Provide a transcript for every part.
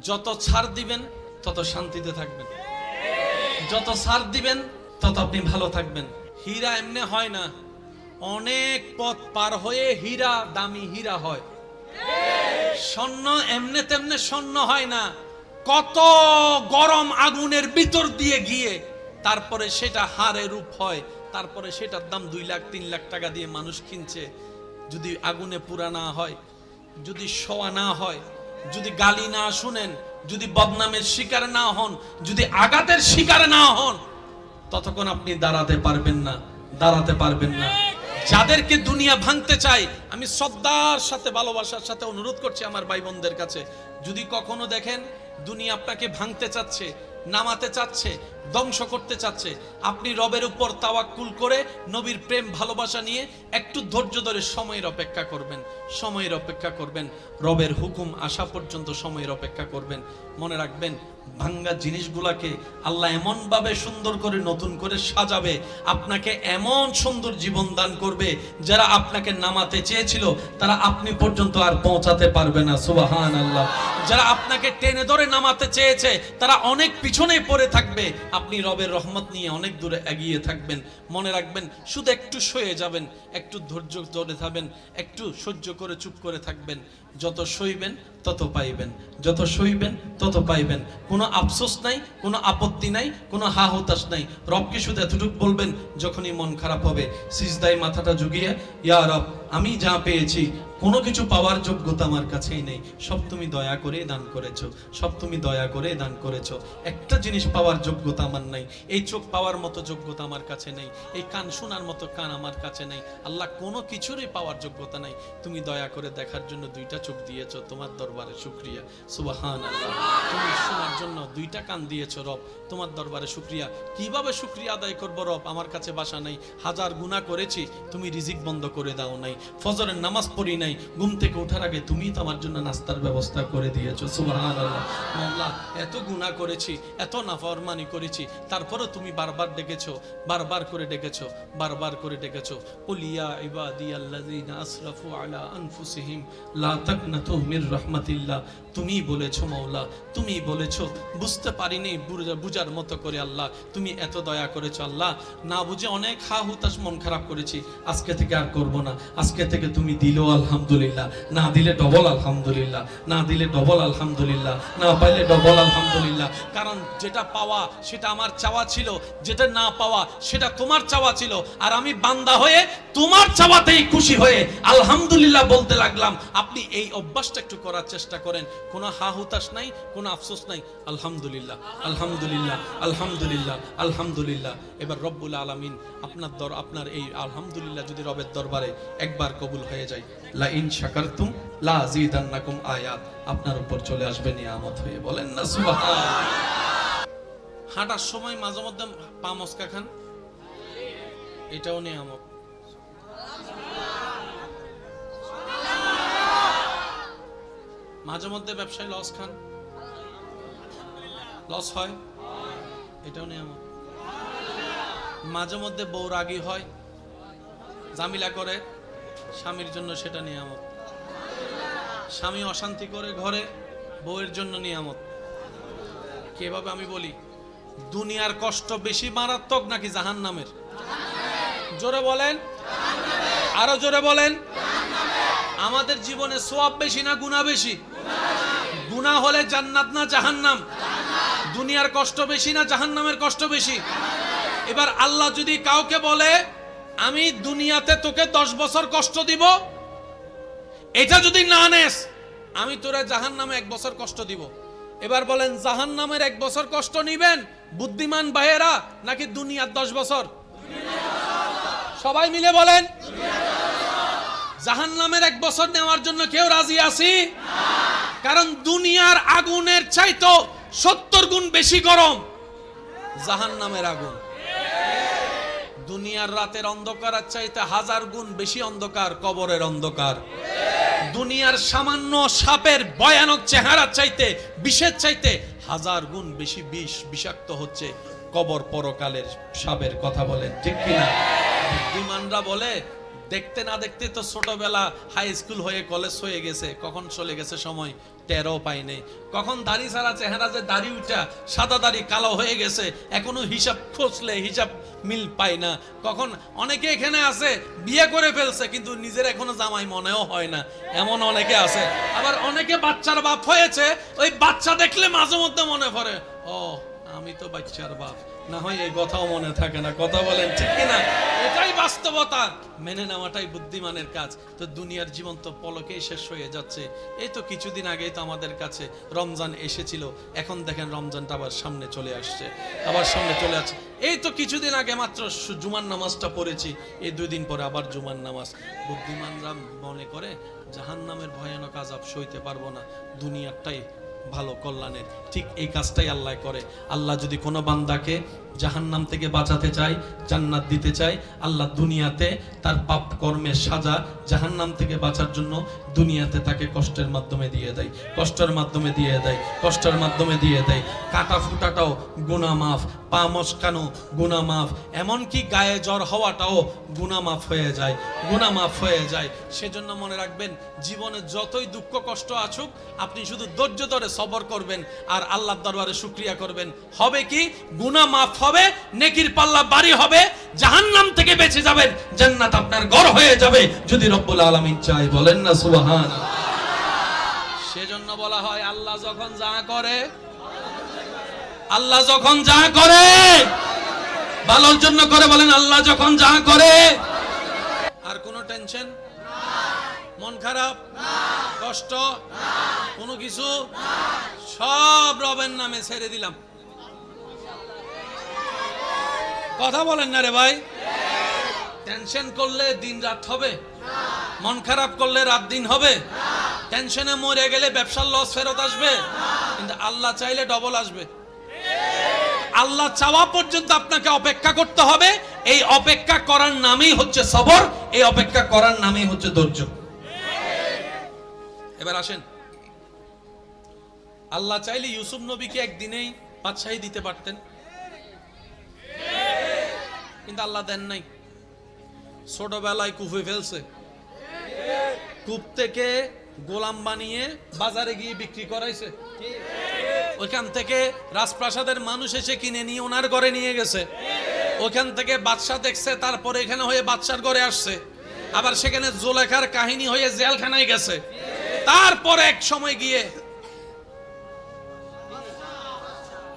যত ছাড় দিবেন তত শান্তিতে থাকবেন, যত ছাড় দিবেন তত আপনি ভালো থাকবেন। হীরা এমনি হয় না, অনেক পথ পার হয়ে হীরা দামি হীরা হয়। স্বর্ণ এমনি তেমনি স্বর্ণ হয় না, কত গরম আগুনের ভিতর দিয়ে গিয়ে তারপরে সেটা হারে রূপ হয়, তারপরে সেটার দাম 2 লাখ 3 লাখ টাকা দিয়ে মানুষ কিনছে। যদি আগুনে পুরা না হয়, যদি শোয়া না হয়, যদি গালি না শুনেন, যদি বদনামের শিকার না হন, যদি আঘাতের শিকার না হন, ততক্ষণ আপনি দাঁড়াতে পারবেন না, দাঁড়াতে পারবেন না। যাদেরকে দুনিয়া ভাঙতে চায়, আমি শ্রদ্ধার সাথে ভালোবাসার সাথে অনুরোধ করছি আমার ভাই বোনদের কাছে, যদি কখনো দেখেন দুনিয়া আপনাকে ভাঙতে চাচ্ছে, নামাতে চাচ্ছে, ধ্বংস করতে চাচ্ছে, আপনি রবের উপর তাওয়াক্কুল করে নবীর প্রেম ভালোবাসা নিয়ে একটু ধৈর্য ধরে সময়ের অপেক্ষা করবেন, সময়ের অপেক্ষা করবেন, রবের হুকুম আসা পর্যন্ত সময়ের অপেক্ষা করবেন। মনে রাখবেন, ভাঙ্গা জিনিসগুলাকে আল্লাহ এমন ভাবে সুন্দর করে নতুন করে সাজাবে, আপনাকে এমন সুন্দর জীবন দান করবে, যারা আপনাকে নামাতে চেয়েছিল তারা আপনি পর্যন্ত আর পৌঁছাতে পারবে না। সুবহানাল্লাহ। যারা আপনাকে টেনে ধরে নামাতে চেয়েছে তারা অনেক পিছনে পড়ে থাকবে, আপনি রবের রহমত নিয়ে অনেক দূরে এগিয়ে থাকবেন। মনে রাখবেন, শুধু একটু সয়ে যাবেন, একটু ধৈর্য ধরে থাকবেন, একটু সহ্য করে চুপ করে থাকবেন। যত সইবেন তত পাইবেন, যত সইবেন তত পাইবেন। কোনো আফসোস নাই, কোনো আপত্তি নাই, কোনো হা হতাশ নাই। রবকে শুধু এতটুকু বলবেন, যখনই মন খারাপ হবে সিজদায় মাথাটা ঝুঁকিয়ে, ইয়া রব, আমি যা পেয়েছি কোনো কিছু পাওয়ার যোগ্যতা আমার কাছেই নেই, সব তুমি দয়া করে দান করেছো, সব তুমি দয়া করে দান করেছো। একটা জিনিস পাওয়ার যোগ্যতা আমার নাই, এই চোখ পাওয়ার মতো যোগ্যতা আমার কাছে নেই, এই কান শোনার মতো কান আমার কাছে নেই। আল্লাহ, কোনো কিছুরই পাওয়ার যোগ্যতা নাই, তুমি দয়া করে দেখার জন্য 2টা চোখ দিয়েছো, তোমার দরবারে শুকরিয়া। সুবহানাল্লাহ। তুমি শোনার জন্য 2টা কান দিয়েছো রব, তোমার দরবারে শুকরিয়া। কিভাবে শুকরিয়া আদায় করবো রব? আমার কাছে ভাষা নাই। হাজার গুনাহ করেছি, তুমি রিজিক বন্ধ করে দাও নাই। ফজরের নামাজ পড়ি নাই, ঘুম থেকে ওঠার আগে তুমি তো আমার জন্য নাস্তার ব্যবস্থা করে দিয়েছো। সুবহানাল্লাহ। মাওলা, এত গুনাহ করেছি, এত নাফরমানি করেছি, তারপরে তুমি বারবার ডেকেছো, বারবার করে ডেকেছো, বারবার করে ডেকেছো। কুল ইয়া ইবাদিয়াল্লাযিনা আসরাফু আলা আনফুসিহিম লা তাকনাতু মির রাহমাতিল্লাহ। তুমি বলেছো মাওলা, তুমি বলেছো, বুঝতে পারিনি বুঝার মতো করে আল্লাহ তুমি এত দয়া করেছো। আল্লাহ, না বুঝে অনেক হা হুতাশ মন খারাপ করেছি, আজকে থেকে আর করব না। আজকে থেকে তুমি দিলো আলহামদুলিল্লাহ, না দিলে ডবল আলহামদুলিল্লাহ, না দিলে ডবল আলহামদুলিল্লাহ, না পাইলে ডবল আলহামদুলিল্লাহ। কারণ যেটা পাওয়া সেটা আমার চাওয়া ছিল, যেটা না পাওয়া সেটা তোমার চাওয়া ছিল, আর আমি বান্দা হয়ে তোমার চাওয়াতেই খুশি হয়ে আলহামদুলিল্লাহ বলতে লাগলাম। আপনি এই অভ্যাসটা একটু করার চেষ্টা করেন, কোনো হা হুতাশ নাই, কোনো আফসোস নাই। আলহামদুলিল্লাহ, আলহামদুলিল্লাহ, আলহামদুলিল্লাহ, আলহামদুলিল্লাহ। এবার রব্বুল আলামিন আপনার এই আলহামদুলিল্লাহ যদি রবের দরবারে একবার কবুল হয়ে যায়, লা ইন শাকারতুম লা আযীদান্নাকুম আয়াত আপনার উপর চলে আসবে নিয়ামত হয়ে। বলেন না সুবহানাল্লাহ। হাঁটার সময় মাঝে মধ্যে পা মস্কা খান, এটাও নিয়ামত। মাঝে মধ্যে ব্যবসায় লস খান, লস হয়, এটাও নিয়ামত। মাঝে মধ্যে বউ রাগী হয়, জামিলা করে স্বামীর জন্য, সেটা নিয়ামত। স্বামী অশান্তি করে ঘরে, বউয়ের জন্য নিয়ামত। কিভাবে আমি বলি, দুনিয়ার কষ্ট বেশি মারাত্মক নাকি জাহান্নামের? জোরে বলেন, আরো জোরে বলেন। আমাদের জীবনে সওয়াব বেশি না গুনাহ বেশি? গুনাহ হলে জান্নাত না জাহান্নাম? দুনিয়ার কষ্ট বেশি না জাহান্নামের কষ্ট বেশি? এবার আল্লাহ যদি কাউকে বলে, আমি দুনিয়াতে তোকে 10 বছর কষ্ট দিব, এটা যদি না নেস আমি তোরে জাহান্নামে 1 বছর কষ্ট দিব। এবার বলেন, জাহান্নামের 1 বছর কষ্ট নিবেন বুদ্ধিমান ভাইয়েরা নাকি দুনিয়ার 10 বছর? সবাই মিলে বলেন। জাহান্নামের 1 বছর নেওয়ার জন্য কেউ রাজি আছি? কারণ দুনিয়ার আগুনের চাইতো 70 গুণ বেশি গরম জাহান্নামের আগুন। দুনিয়ার রাতের অন্ধকারের চাইতে 1000 গুণ বেশি অন্ধকার কবরের অন্ধকার। দুনিয়ার সামান্য সাপের ভয়ানক চেহারার চাইতে, বিষের চাইতে 1000 গুণ বেশি বিষাক্ত হচ্ছে কবর পরকালের সাপের। কথা বলেন ঠিক কিনা? বুদ্ধিমানরা বলে, দেখতে না দেখতে তো ছোটবেলা হাই স্কুল হয়ে কলেজ হয়ে গেছে, কখন চলে গেছে সময়। টেরও পাইনি। কখন দাড়ি ছাড়া চেহারা যে দাড়ি উঠা সাদা দাড়ি কালো হয়ে গেছে, এখনো হিসাব খুঁজলে হিসাব মিল পাই না। কখন অনেকে এখানে আছে বিয়ে করে ফেলছে কিন্তু নিজের এখনো জামাই মনেও হয় না, এমন অনেকে আছে। আবার অনেকে বাচ্চার বাপ হয়েছে, ওই বাচ্চা দেখলে মাঝে মধ্যে মনে পড়ে, ও আমি তো বাচ্চার বাপ, না হয় এই কথাও মনে থাকে না। কথা বলেন ঠিক কিনা? এটাই বাস্তবতা, মেনে নেওয়াটাই বুদ্ধিমানের কাজ। তো দুনিয়ার জীবন তো পলকেই শেষ হয়ে যাচ্ছে। এই তো কিছুদিন আগেই তো আমাদের কাছে রমজান এসেছিল, এখন দেখেন রমজানটা আবার সামনে চলে আসছে, আবার সামনে চলে আসছে। এই তো কিছুদিন আগে মাত্র জুমার নামাজটা পড়েছি, এই 2 দিন পরে আবার জুমার নামাজ। বুদ্ধিমানরা মনে করে জাহান্নামের ভয়ানক আযাব সইতে পারবো না, দুনিয়াটাই ভালো কল্যাণের। ঠিক এই কাজটাই আল্লাহ করে। আল্লাহ যদি কোনো বান্দাকে জাহান্নাম থেকে বাঁচাতে চায়, জান্নাত দিতে চায়, আল্লাহ দুনিয়াতে তার পাপ কর্মের সাজা জাহান্নাম থেকে বাঁচার জন্য দুনিয়াতে তাকে কষ্টের মাধ্যমে দিয়ে দেয়, কষ্টের মাধ্যমে দিয়ে দেয়, কষ্টের মাধ্যমে দিয়ে দেয়। কাটা ফুটাটাও গুনাহ মাফ, পা মচকানো গুনাহ মাফ, এমনকি গায়ে জ্বর হওয়াটাও গুনাহ মাফ হয়ে যায়, গুনাহ মাফ হয়ে যায়। সেজন্য মনে রাখবেন, জীবনে যতই দুঃখ কষ্ট আসুক, আপনি শুধু ধৈর্য ধরে সবর করবেন আর আল্লাহর দরবারে শুকরিয়া করবেন। হবে কি? গুনাহ মাফ হবে, নেকির পাল্লা বাড়ি হবে, জাহান্নাম থেকে বেঁচে যাবেন, জান্নাত আপনার ঘর হয়ে যাবে যদি রব্বুল আলামিন চায়। বলেন না সুবহানাল্লাহ। সেজন্য বলা হয় আল্লাহ যখন যা করে, আল্লাহ যখন যা করে ভালোর জন্য করে। বলেন আল্লাহ যখন যা করে। আর কোনো টেনশন, মন খারাপ, কষ্ট, কোনো কিছু, সব রবের নামে ছেড়ে দিলাম। কথা বলেন না রে ভাই? টেনশন করলে দিন রাত হবে, মন খারাপ করলে রাত দিন হবে, টেনশনে মরে গেলে ব্যবসার লস ফেরত আসবে, কিন্তু আল্লাহ চাইলে ডবল আসবে। আল্লাহ চাওয়া পর্যন্ত আপনাকে অপেক্ষা করতে হবে। এই অপেক্ষা করার নামই হচ্ছে সবর, এই অপেক্ষা করার নামই হচ্ছে ধৈর্য। এবার আসেন, আল্লাহ চাইলে ইউসুফ নবীকে একদিনেই বাদশাহী দিতে পারতেন, কিন্তু আল্লাহ দেন নাই। ছোটবেলায় কূপে ফেলছে, কূপ থেকে গোলাম বানিয়ে বাজারে গিয়ে বিক্রি করাইছে, ওইখান থেকে রাজপ্রাসাদের মানুষ এসে কিনে নিয়ে ওনার ঘরে নিয়ে গেছে, ওইখান থেকে বাদশা দেখছে, তারপরে এখানে হয়ে বাদশার ঘরে আসছে, আবার সেখানে জুলেখার কাহিনী হয়ে জেলখানায় গেছে, তারপরে এক সময় গিয়ে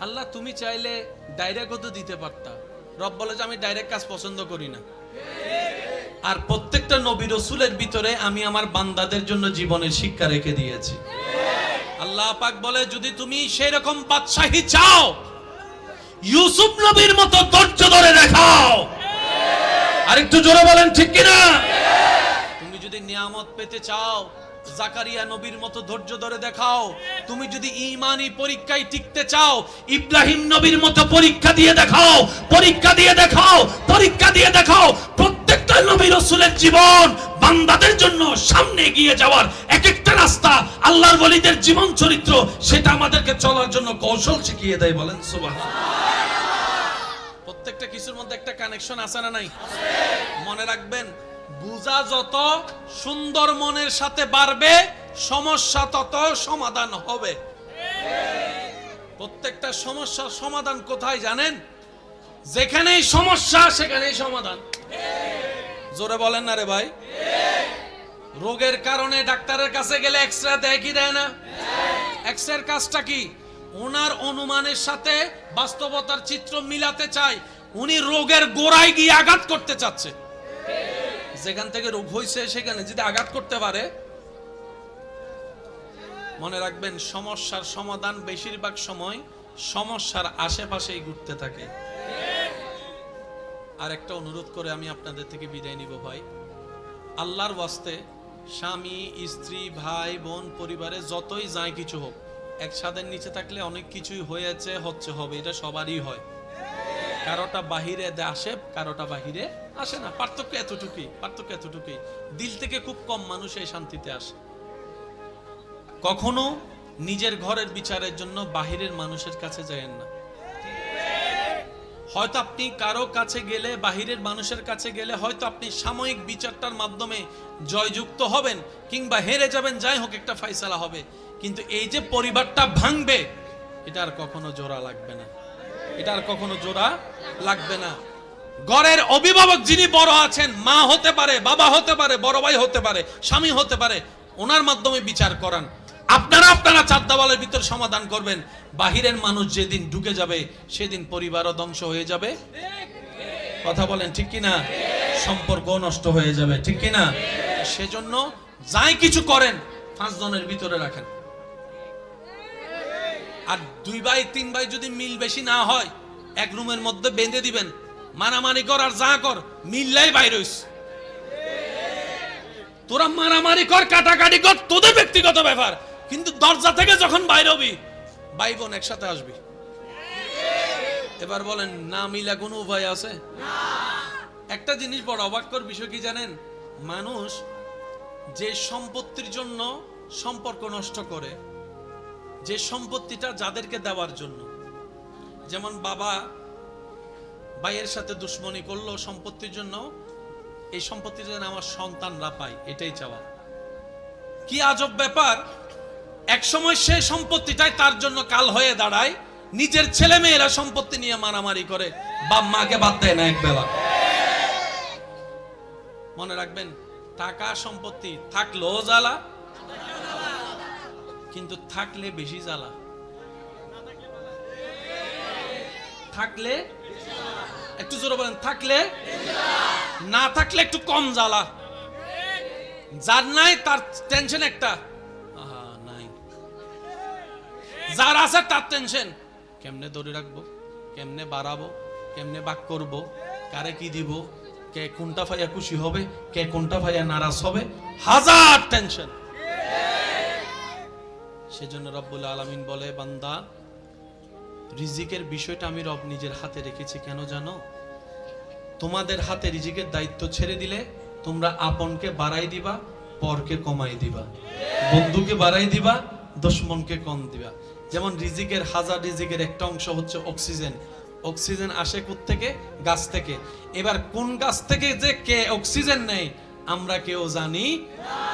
আল্লাহ তুমি চাইলে ডাইরেক্ট তো দিতে পারতা। রব বলে যে আমি ডাইরেক্ট কাজ পছন্দ করি না, আর প্রত্যেকটা নবী রাসূলের ভিতরে আমি আমার বান্দাদের জন্য জীবনের শিক্ষা রেখে দিয়েছি। আল্লাহ পাক বলে যদি তুমি সেই রকম বাদশাহী চাও, ইউসুফ নবীর মতো ধৈর্য ধরে দেখাও। আরেকটু জোরে বলেন ঠিক কিনা? তুমি যদি নিয়ামত পেতে চাও, জাকারিয়া নবীর মতো ধৈর্য ধরে দেখাও। তুমি যদি ঈমানি পরীক্ষায় টিকতে চাও, ইব্রাহিম নবীর মতো পরীক্ষা দিয়ে দেখাও, পরীক্ষা দিয়ে দেখাও, পরীক্ষা দিয়ে দেখাও। প্রত্যেকটা নবী রাসূলের জীবন বান্দাদের জন্য সামনে এগিয়ে যাওয়ার এক একটা রাস্তা, আল্লাহর ওলিদের জীবন চরিত্র, সেটা আমাদেরকে চলার জন্য কৌশল শিখিয়ে দেয়। বলেন সুবহানাল্লাহ। প্রত্যেকটা কিছুর মধ্যে একটা কানেকশন আছে না নাই? মনে রাখবেন, বুঝা যত সুন্দর মনের সাথে বাড়বে, সমস্যা তত সমাধান হবে। প্রত্যেকটা সমস্যার সমাধান কোথায় জানেন? যেখানেই সমস্যা সেখানেই সমাধান। জোরে বলেন না রে ভাই? রোগের কারণে ডাক্তারের কাছে গেলে এক্সরে দেয় কি দেয় না? এক্সরের কাজটা কি? ওনার অনুমানের সাথে বাস্তবতার চিত্র মিলাতে চায়। উনি রোগের গোড়ায় গিয়ে আঘাত করতে চাচ্ছে। যেখান থেকে রোগ হয়েছে সেখানে যদি আঘাত করতে পারে, মনে রাখবেন সমস্যার সমাধান বেশিরভাগ সময় সমস্যার আশেপাশেই ঘুরতে থাকে। আর একটা অনুরোধ করে আমি আপনাদের থেকে বিদায় নিব ভাই, আল্লাহর ওয়াস্তে স্বামী স্ত্রী ভাই বোন পরিবারে যতই যায় কিছু হোক, এক ছাদের নিচে থাকলে অনেক কিছুই হয়েছে, হচ্ছে, হবে, এটা সবারই হয়। কারোটা বাহিরে আসে, কারোটা বাহিরে আসে না। পার্থক্য এতটুকুই, পার্থক্য এতটুকুই। দিল থেকে খুব কম মানুষ এই শান্তিতে আসে। কখনো নিজের ঘরের বিচারের জন্য বাহিরের মানুষের কাছে যায়েন না। হয়তো আপনি কারো কাছে গেলে, বাহিরের মানুষের কাছে গেলে হয়তো আপনি সাময়িক বিচারটার মাধ্যমে জয়যুক্ত হবেন কিংবা হেরে যাবেন, যাই হোক একটা ফয়সালা হবে, কিন্তু এই যে পরিবারটা ভাঙবে, এটা আর কখনো জোড়া লাগবে না, এটা আর কখনো জোড়া লাগবে না। ঘরের অভিভাবক যিনি বড় আছেন, মা হতে পারে, বাবা হতে পারে, বড় ভাই হতে পারে, স্বামী হতে পারে, ওনার মাধ্যমে বিচার করান। আপনারা চার দেওয়ালের ভিতর সমাধান করবেন। বাহিরের মানুষ যেদিন ঢুকে যাবে, সেদিন পরিবারও ধ্বংস হয়ে যাবে। কথা বলেন ঠিক কিনা? সম্পর্ক নষ্ট হয়ে যাবে, ঠিক কিনা? সেজন্য যাই কিছু করেন 5 জনের ভিতরে রাখেন। আর 2 ভাই 3 ভাই যদি মিল বেশি না হয়, এক রুমের মধ্যে বেঁধে দিবেন, মারামারি কর আর যা কর, মিললাই বাইর হইস। তোরা মারামারি কর, কাটাকাটি কর, তোদের ব্যক্তিগত ব্যাপার, কিন্তু দরজা থেকে যখন বাইর হবি, ভাই বোন একসাথে আসবি। এবার বলেন, না মিলা কোনো উপায় আছে? একটা জিনিস বড় অবাককর বিষয় কি জানেন? মানুষ যে সম্পত্তির জন্য সম্পর্ক নষ্ট করে, যে সম্পত্তিটা যাদেরকে দেওয়ার জন্য, যেমন বাবা ভাইয়ের সাথে দুশ্মনী করলো সম্পত্তির জন্য, এই সম্পত্তি যেন আমার সন্তানরা পায়, এটাই চাওয়া। কি আজব ব্যাপার! এক সময় সে সম্পত্তিটাই তার জন্য কাল হয়ে দাঁড়ায়, নিজের ছেলে মেয়েরা সম্পত্তি নিয়ে মারামারি করে, বাপ মাকে বাদ দেয় না একবেলা। মনে রাখবেন, টাকা সম্পত্তি থাকলেও জ্বালা, কিন্তু থাকলে বেশি জ্বালা। থাকলে একটু জোরে বলেন, থাকলে, না থাকলে একটু কম জ্বালা। যার নাই তার টেনশন একটা, নাই। যার আছে তার টেনশন, কেমনে ধরে রাখবো, কেমনে বাড়াবো, কেমনে বাক করব, কারে কি দিব, কে কোনটা ভাইয়া খুশি হবে, কে কোনটা ভাইয়া নারাজ হবে, হাজার টেনশন। সেজন্য রব্বুল আলামিন বলে, বান্দা, রিজিকের বিষয়টা আমি রব নিজের হাতে রেখেছি। কেন জানো? তোমাদের হাতে রিজিকের দায়িত্ব ছেড়ে দিলে তোমরা আপনকে বাড়াই দিবা, পরকে কমাই দিবা, বন্ধুকে বাড়াই দিবা, দুশমনকে কম দিবা। যেমন রিজিকের, হাজার রিজিকের একটা অংশ হচ্ছে অক্সিজেন। অক্সিজেন আসে কোত্থেকে? গাছ থেকে। এবার কোন গাছ থেকে যে কে অক্সিজেন নেয় আমরা কেউ জানি?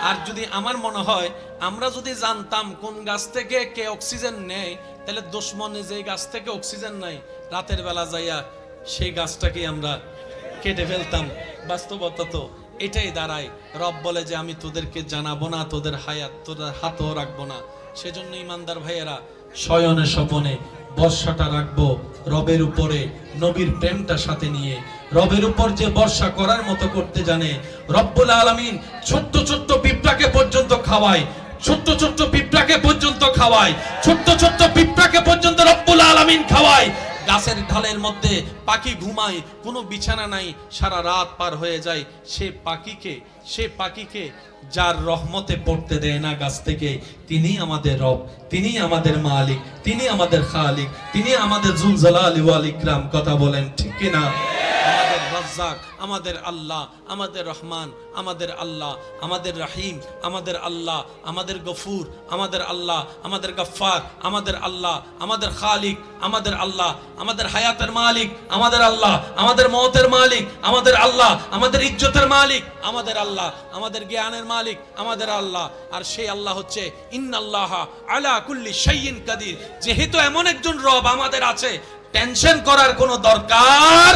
আর যদি আমার মনে হয় আমরা যদি জানতাম কোন গাছ থেকে কে অক্সিজেন নেয়, তাহলে দুশমনে যে গাছ থেকে অক্সিজেন নাই, রাতের বেলা যাইয়া সেই গাছটাকে আমরা কেটে ফেলতাম। বাস্তবতা তো এটাই দাঁড়ায়। রব বলে যে আমি তোদেরকে জানাবো না, তোদের হায়াত তোদের হাতও রাখবো না। সেজন্য ইমানদার ভাইয়েরা, শয়নে স্বপনে বর্ষাটা রাখবো রবের উপরে, নবীর প্রেমটা সাথে নিয়ে। রবের উপর যে বর্ষা করার মতো করতে জানে, রব্বুল আলামিন ছোট্ট ছোট্ট পিঁপড়াকে পর্যন্ত খাওয়ায়, ছোট্ট ছোট্ট পিঁপড়াকে পর্যন্ত খাওয়ায়, ছোট্ট ছোট্ট পিঁপড়াকে পর্যন্ত রব্বুল আলামিন খাওয়ায়। গাছের ঢালের মধ্যে পাখি ঘুমায়, কোনো বিছানা নাই, সারা রাত পার হয়ে যায়। সে পাখিকে যার রহমতে পড়তে দেয় না গাছ থেকে, তিনি আমাদের রব, তিনি আমাদের মালিক, তিনি আমাদের খালিক, তিনি আমাদের জুল জালালি ওয়াল ইকরাম। কথা বলেন ঠিক কিনা? আমাদের রাজ্জাক, আমাদের আল্লাহ, আমাদের রহমান, আমাদের আল্লাহ, আমাদের রাহিম, আমাদের আল্লাহ, আমাদের গফুর, আমাদের আল্লাহ, আমাদের গফফার, আমাদের আল্লাহ, আমাদের খালিক, আমাদের আল্লাহ, আমাদের হায়াতের মালিক, আমাদের আল্লাহ, আমাদের মওতের মালিক, আমাদের আল্লাহ, আমাদের ইজ্জতের মালিক, আমাদের আল্লাহ, আমাদের জ্ঞানের মালিক, আমাদের আল্লাহ। আর সেই আল্লাহ হচ্ছে ইন্নাল্লাহা আলা কুল্লি শাইইন কাদির। যেহেতু এমন একজন রব আমাদের আছে, টেনশন করার কোনো দরকার।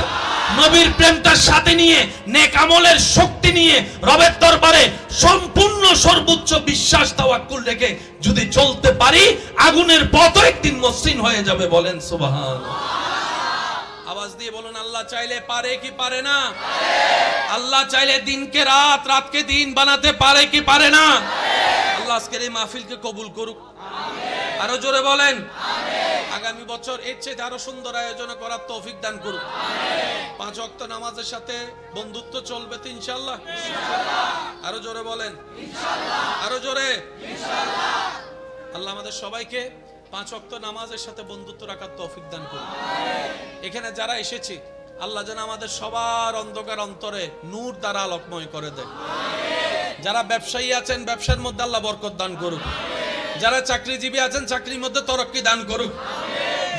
নবীর প্রেমটার সাথে নিয়ে, নেক আমলের শক্তি নিয়ে, রবের দরবারে সম্পূর্ণ সর্বোচ্চ বিশ্বাস তাওয়াক্কুল রেখে যদি চলতে পারি, আগুনের পথও একদিন মসৃণ হয়ে যাবে। বলেন সুবহানাল্লাহ। আওয়াজ দিয়ে বলুন, আল্লাহ চাইলে পারে কি পারে না? আল্লাহ চাইলে দিনকে রাত, রাতকে দিন বানাতে পারে কি পারে না? আল্লাহ আজকের এই মাহফিলকে কবুল করুক। আরো জোরে বলেন আগামী বছর এর চেয়ে আরো সুন্দর আয়োজন করার তৌফিক দান করুক। 5 ওয়াক্ত নামাজের সাথে বন্ধুত্ব চলবে তো ইনশাআল্লাহ। আরো জোরে বলেন ইনশাআল্লাহ। আরো জোরে ইনশাআল্লাহ। আল্লাহ আমাদের সবাইকে 5 ওয়াক্ত নামাজের সাথে বন্ধুত্ব রাখার তৌফিক দান করুক। এখানে যারা এসেছি, আল্লাহ যেন আমাদের সবার অন্ধকার অন্তরে নূর দ্বারা আলোকময় করে দেয়। যারা ব্যবসায়ী আছেন, ব্যবসার মধ্যে আল্লাহ বরকত দান করুক। যারা চাকরিজীবী আছেন, চাকরির মধ্যে তরক্কি দান করুক।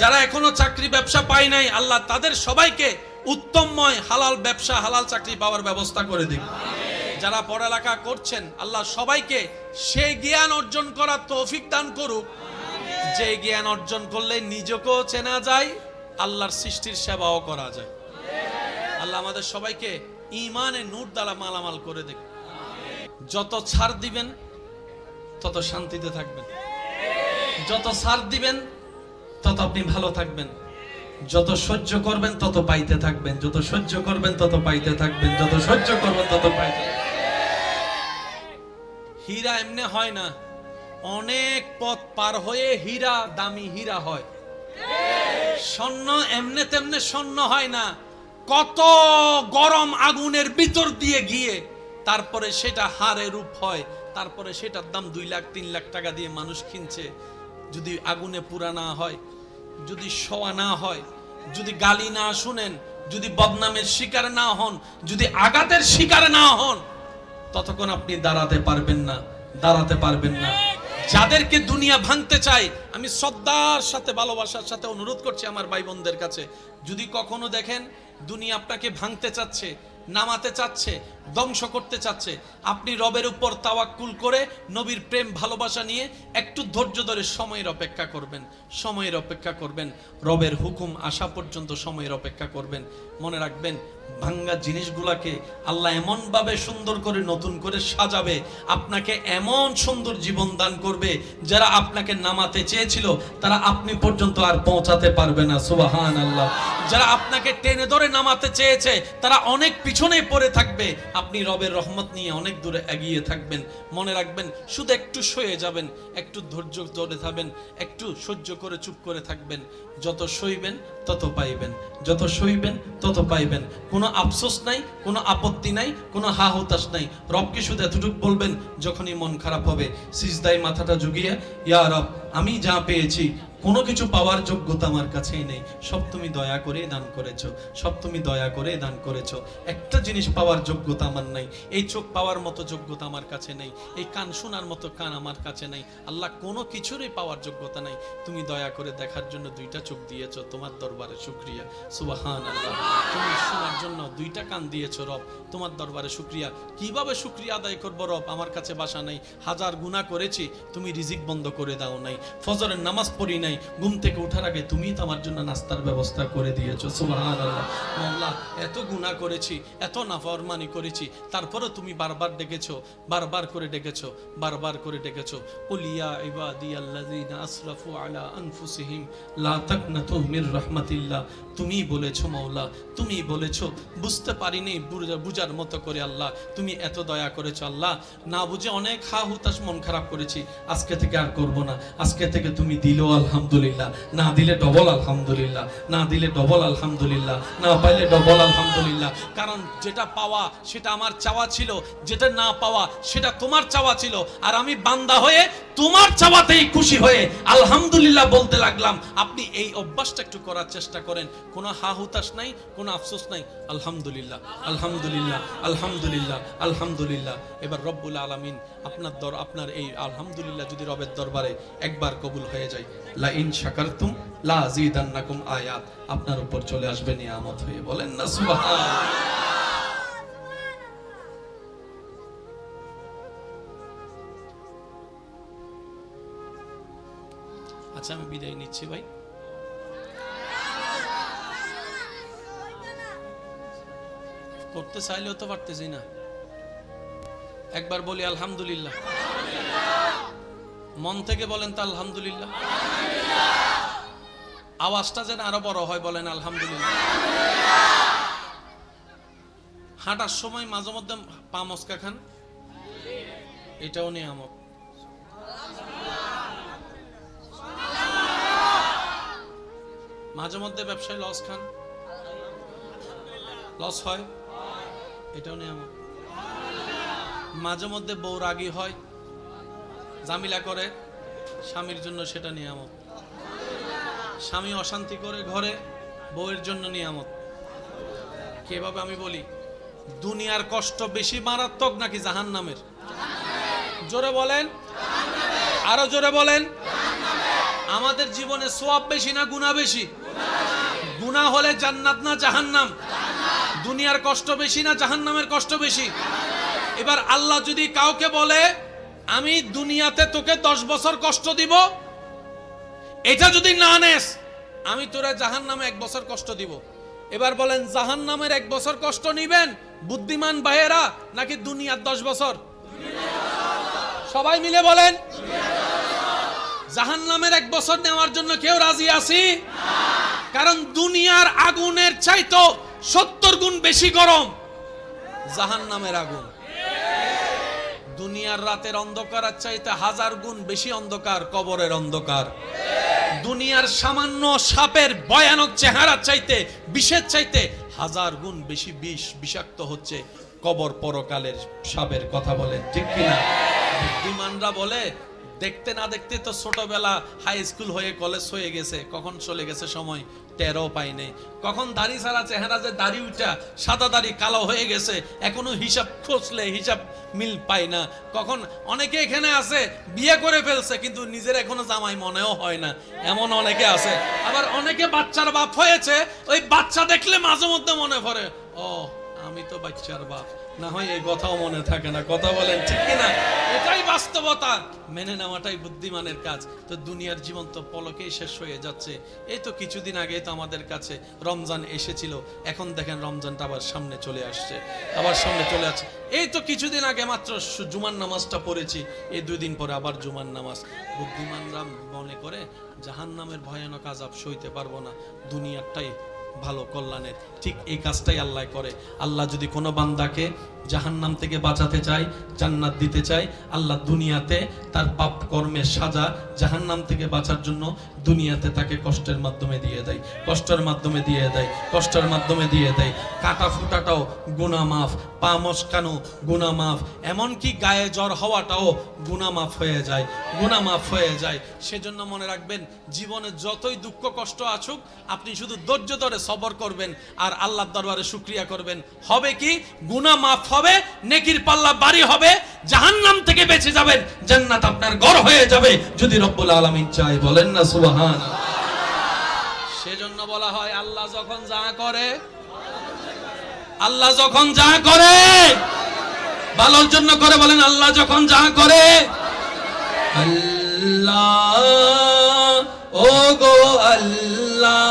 যারা এখনো চাকরি ব্যবসা পায় নাই, আল্লাহ তাদের সবাইকে উত্তমময় হালাল ব্যবসা, হালাল চাকরি পাওয়ার ব্যবস্থা করে দিক। যারা পড়ালেখা করছেন আল্লাহ সবাইকে সেই জ্ঞান অর্জন করার তৌফিক দান করুক, যে জ্ঞান অর্জন করলে নিজেকেও চেনা যায়, আল্লাহর সৃষ্টির সেবাও করা যায়। আল্লাহ আমাদের সবাইকে ঈমানে নূর দ্বারা মালামাল করে দেখ। যত ছাড় দিবেন তত শান্তিতে থাকবেন, যত ছাড় দিবেন তত আপনি ভালো থাকবেন, যত সহ্য করবেন তত পাইতে থাকবেন, যত সহ্য করবেন তত পাইতে থাকবেন, যত সহ্য করবেন তত পাইতে। হীরা এমনি হয় না, অনেক পথ পার হয়ে হীরা দামি হীরা হয়। স্বর্ণ এমনে তেমনে স্বর্ণ হয় না, কত গরম আগুনের ভিতর দিয়ে গিয়ে তারপরে সেটা হারে রূপ হয়, তারপরে সেটার দাম 2 লাখ 3 লাখ টাকা দিয়ে মানুষ কিনছে। যদি আগুনে পুরা না হয়, যদি শোয়া না হয়, যদি গালি না শুনেন, যদি বদনামের শিকার না হন, যদি আঘাতের শিকার না হন, ততক্ষণ আপনি দাঁড়াতে পারবেন না, দাঁড়াতে পারবেন না। যাদেরকে দুনিয়া ভাঙতে চায় আমি শ্রদ্ধার সাথে ভালোবাসার সাথে অনুরোধ করছি আমার ভাই বোনদের কাছে, যদি কখনো দেখেন দুনিয়া আপনাকে ভাঙতে চাচ্ছে, নামাতে চাচ্ছে, ধ্বংস করতে চাচ্ছে, আপনি রবের উপর তাওয়াক্কুল করে নবীর প্রেম ভালোবাসা নিয়ে একটু ধৈর্য ধরে সময়ের অপেক্ষা করবেন, সময়ের অপেক্ষা করবেন, রবের হুকুম আসা পর্যন্ত সময়ের অপেক্ষা করবেন। মনে রাখবেন ভাঙ্গা জিনিসগুলাকে আল্লাহ এমন ভাবে সুন্দর করে নতুন করে সাজাবে, আপনাকে এমন সুন্দর জীবন দান করবে, যারা আপনাকে নামাতে চেয়েছিল তারা আপনি পর্যন্ত আর পৌঁছাতে পারবে না। সুবহানাল্লাহ। যারা আপনাকে টেনে ধরে নামাতে চেয়েছে তারা অনেক পিছনে পড়ে থাকবে, আপনি রবের রহমত নিয়ে অনেক দূরে এগিয়ে থাকবেন। মনে রাখবেন শুধু একটু সয়ে যাবেন, একটু ধৈর্য ধরে থাকবেন, একটু সহ্য করে চুপ করে থাকবেন। যত সইবেন তত পাইবেন, যত সইবেন তত পাইবেন। কোনো আফসোস নাই, কোনো আপত্তি নাই, কোনো হা হতাশ নাই। রবকে শুধু এতটুকু বলবেন যখনই মন খারাপ হবে, সিজদায় মাথাটা ঝুঁকিয়ে, ইয়া রব আমি যা পেয়েছি কোনো কিছু পাওয়ার যোগ্যতা আমার কাছেই নেই, সব তুমি দয়া করে দান করেছো, সব তুমি দয়া করে দান করেছো। একটা জিনিস পাওয়ার যোগ্যতা আমার নাই, এই চোখ পাওয়ার মতো যোগ্যতা আমার কাছে নেই, এই কান শোনার মতো কান আমার কাছে নেই। আল্লাহ কোনো কিছুরই পাওয়ার যোগ্যতা নাই, তুমি দয়া করে দেখার জন্য 2টা চোখ দিয়েছো, তোমার দরবারে শুকরিয়া। সুবহানাল্লাহ। তুমি শোনার জন্য 2টা কান দিয়েছো রব, তোমার দরবারে শুকরিয়া। কিভাবে শুকরিয়া আদায় করবো রব, আমার কাছে বাসা নাই, হাজার গুনাহ করেছি, তুমি রিজিক বন্ধ করে দাও নাই, ফজরের নামাজ পড়ি নাই, ঘুম থেকে ওঠার আগে তুমি তো আমার জন্য নাস্তার ব্যবস্থা করে দিয়েছো। সুবহানাল্লাহ। আল্লাহ এত গুনাহ করেছি, এত নাফরমানি করেছি, তারপরে তুমি বারবার ডেকেছো, বারবার করে ডেকেছো, বারবার করে ডেকেছো। কুল ইয়া ইবাদিয়াল্লাযিনা আসরাফু আলা আনফুসিহিম লা তাকনাতু মির রাহমাতিল্লাহ। তুমি বলেছো মাওলা, তুমি বলেছো, বুঝতে পারিনি বুঝার মতো করে আল্লাহ তুমি এত দয়া করেছো। আল্লাহ না বুঝে অনেক হা হুতাশ মন খারাপ করেছি, আজকে থেকে আর করব না। আজকে থেকে তুমি দিলো আলহামদুলিল্লাহ, না দিলে ডবল আলহামদুলিল্লাহ, না দিলে ডবল আলহামদুলিল্লাহ, না পাইলে ডবল আলহামদুলিল্লাহ। কারণ যেটা পাওয়া সেটা আমার চাওয়া ছিল, যেটা না পাওয়া সেটা তোমার চাওয়া ছিল, আর আমি বান্দা হয়ে তোমার চাওয়াতেই খুশি হয়ে আলহামদুলিল্লাহ বলতে লাগলাম। আপনি এই অভ্যাসটা একটু করার চেষ্টা করেন, কোনো হা হুতাশ নাই, কোনো আফসোস নাই। আলহামদুলিল্লাহ, আলহামদুলিল্লাহ, আলহামদুলিল্লাহ, আলহামদুলিল্লাহ। এবার রব্বুল আলামিন আপনার এই আলহামদুলিল্লাহ যদি রবের দরবারে একবার কবুল হয়ে যায়, লা ইন শাকারতুম লা আযীদান্নাকুম আয়াত আপনার উপর চলে আসবে নিয়ামত হয়ে। বলেন না সুবহানাল্লাহ। আচ্ছা আমি বিদায় নিচ্ছি ভাই। করতে চাইলেও তো পারতেছি না। একবার বলি আলহামদুলিল্লাহ, মন থেকে বলেন তো আলহামদুলিল্লাহ। আওয়াজটা যেন আরো বড় হয়, বলেন আলহামদুলিল্লাহ। হাঁটার সময় মাঝে মধ্যে পা মস্কা খান, এটাও নিয়ামত। মাঝে মধ্যে ব্যবসায় লস খান, লস হয়, এটাও নিয়ামত। মাঝে মধ্যে বউ রাগী হয়, জামিলা করে স্বামীর জন্য, সেটা নিয়ামত। স্বামী অশান্তি করে ঘরে, বউয়ের জন্য নিয়ামত। কিভাবে আমি বলি, দুনিয়ার কষ্ট বেশি মারাত্মক নাকি জাহান্নামের? জোরে বলেন, আরো জোরে বলেন। আমাদের জীবনে সওয়াব বেশি না গুনাহ বেশি? গুনাহ হলে জান্নাত না জাহান্নাম? দুনিয়ার কষ্ট বেশি না জাহান্নামের কষ্ট বেশি? এবার আল্লাহ যদি কাউকে বলে আমি দুনিয়াতে তোকে 10 বছর কষ্ট দিব, এটা যদি না নেস আমি তোরা জাহান্নামে 1 বছর কষ্ট দিব। এবার বলেন জাহান্নামের 1 বছর কষ্ট নিবেন বুদ্ধিমান ভাইয়েরা নাকি দুনিয়ার 10 বছর? সবাই মিলে বলেন জাহান্নামের 1 বছর নেওয়ার জন্য কেউ রাজি আছি? কারণ দুনিয়ার আগুনের চাইতো 70 গুণ বেশি গরম জাহান্নামের আগুন। দুনিয়ার রাতের অন্ধকারের চাইতে 1000 গুণ বেশি অন্ধকার কবরের অন্ধকার। দুনিয়ার সামান্য সাপের ভয়ানক চেহারার চাইতে, বিষের চাইতে 1000 গুণ বেশি বিষ, বিষাক্ত হচ্ছে কবর পরকালের সাপের। কথা বলেন ঠিক কিনা? বুদ্ধিমানরা বলে দেখতে না দেখতে তো ছোটবেলা হাই স্কুল হয়ে কলেজ হয়ে গেছে, কখন চলে গেছে সময় টেরও পাই নাই। কখন দাড়ি ছাড়া চেহারা যে দাড়ি উঠা সাদা দাড়ি কালো হয়ে গেছে, এখনো হিসাব খুঁজলে হিসাব মিল পাই না। কখন অনেকে এখানে আছে বিয়ে করে ফেলছে কিন্তু নিজের এখনো জামাই মনেও হয় না, এমন অনেকে আছে। আবার অনেকে বাচ্চার বাপ হয়েছে, ওই বাচ্চা দেখলে মাঝে মধ্যে মনে পড়ে ও আমি তো বাচ্চার বাপ, না হয় এই কথাও মনে থাকে না। কথা বলেন ঠিক কিনা? এটাই বাস্তবতা, মেনে নেওয়াটাই বুদ্ধিমানের কাজ। তো দুনিয়ার জীবন তো পলকেই শেষ হয়ে যাচ্ছে। এই তো কিছুদিন আগে তো আমাদের কাছে রমজান এসেছিল, এখন দেখেন রমজানটা আবার সামনে চলে আসছে, আবার সামনে চলে আসছে। এই তো কিছুদিন আগে মাত্র জুমার নামাজটা পড়েছি, এই 2 দিন পরে আবার জুমার নামাজ। বুদ্ধিমানরা মনে করে জাহান্নামের ভয়ানক আযাব সইতে পারবো না, দুনিয়ারটাই ভালো কল্যাণের। ঠিক এই কাজটাই আল্লাহ করে। আল্লাহ যদি কোনো বান্দাকে জাহান্নাম থেকে বাঁচাতে চায়, জান্নাত দিতে চায়, আল্লাহ দুনিয়াতে তার পাপ কর্মের সাজা জাহান্নাম থেকে বাঁচার জন্য দুনিয়াতে তাকে কষ্টের মাধ্যমে দিয়ে দেয়, কষ্টের মাধ্যমে দিয়ে দেয়, কষ্টের মাধ্যমে দিয়ে দেয়। কাটা ফুটাটাও গুনাহ মাফ, পা মচকানো গুনাহ মাফ, এমনকি গায়ে জ্বর হওয়াটাও গুনাহ মাফ হয়ে যায়, গুনাহ মাফ হয়ে যায়। সেজন্য মনে রাখবেন জীবনে যতই দুঃখ কষ্ট আসুক আপনি শুধু ধৈর্য ধরে সবর করবেন আর আল্লাহর দরবারে শুকরিয়া করবেন। হবে কি? গুনাহ মাফ হবে, নেকির পাল্লা ভারী হবে, জাহান্নাম থেকে বেঁচে যাবেন, জান্নাত আপনার ঘর হয়ে যাবে যদি রব্বুল আলামিন চায়। বলেন না সুবহানাল্লাহ। সেজন্য বলা হয় আল্লাহ যখন যা করে, আল্লাহ যখন যা করে ভালোর জন্য করে। বলেন আল্লাহ যখন যা করে, আল্লাহ ও গো আল্লাহ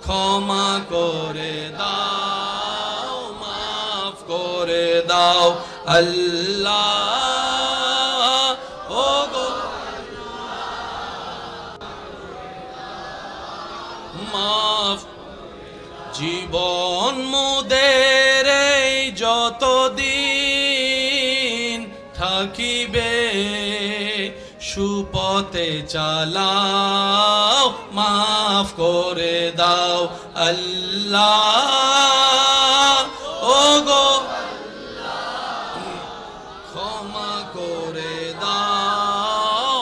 ক্ষমা করে দাও, মাফ করে দাও আল্লাহ ও গো মাফ। জীবন মোদের এই যতদিন থাকিবে সুপথে চালাও, মাফ করে দাও আল্লাহ ও গো ক্ষমা করে দাও।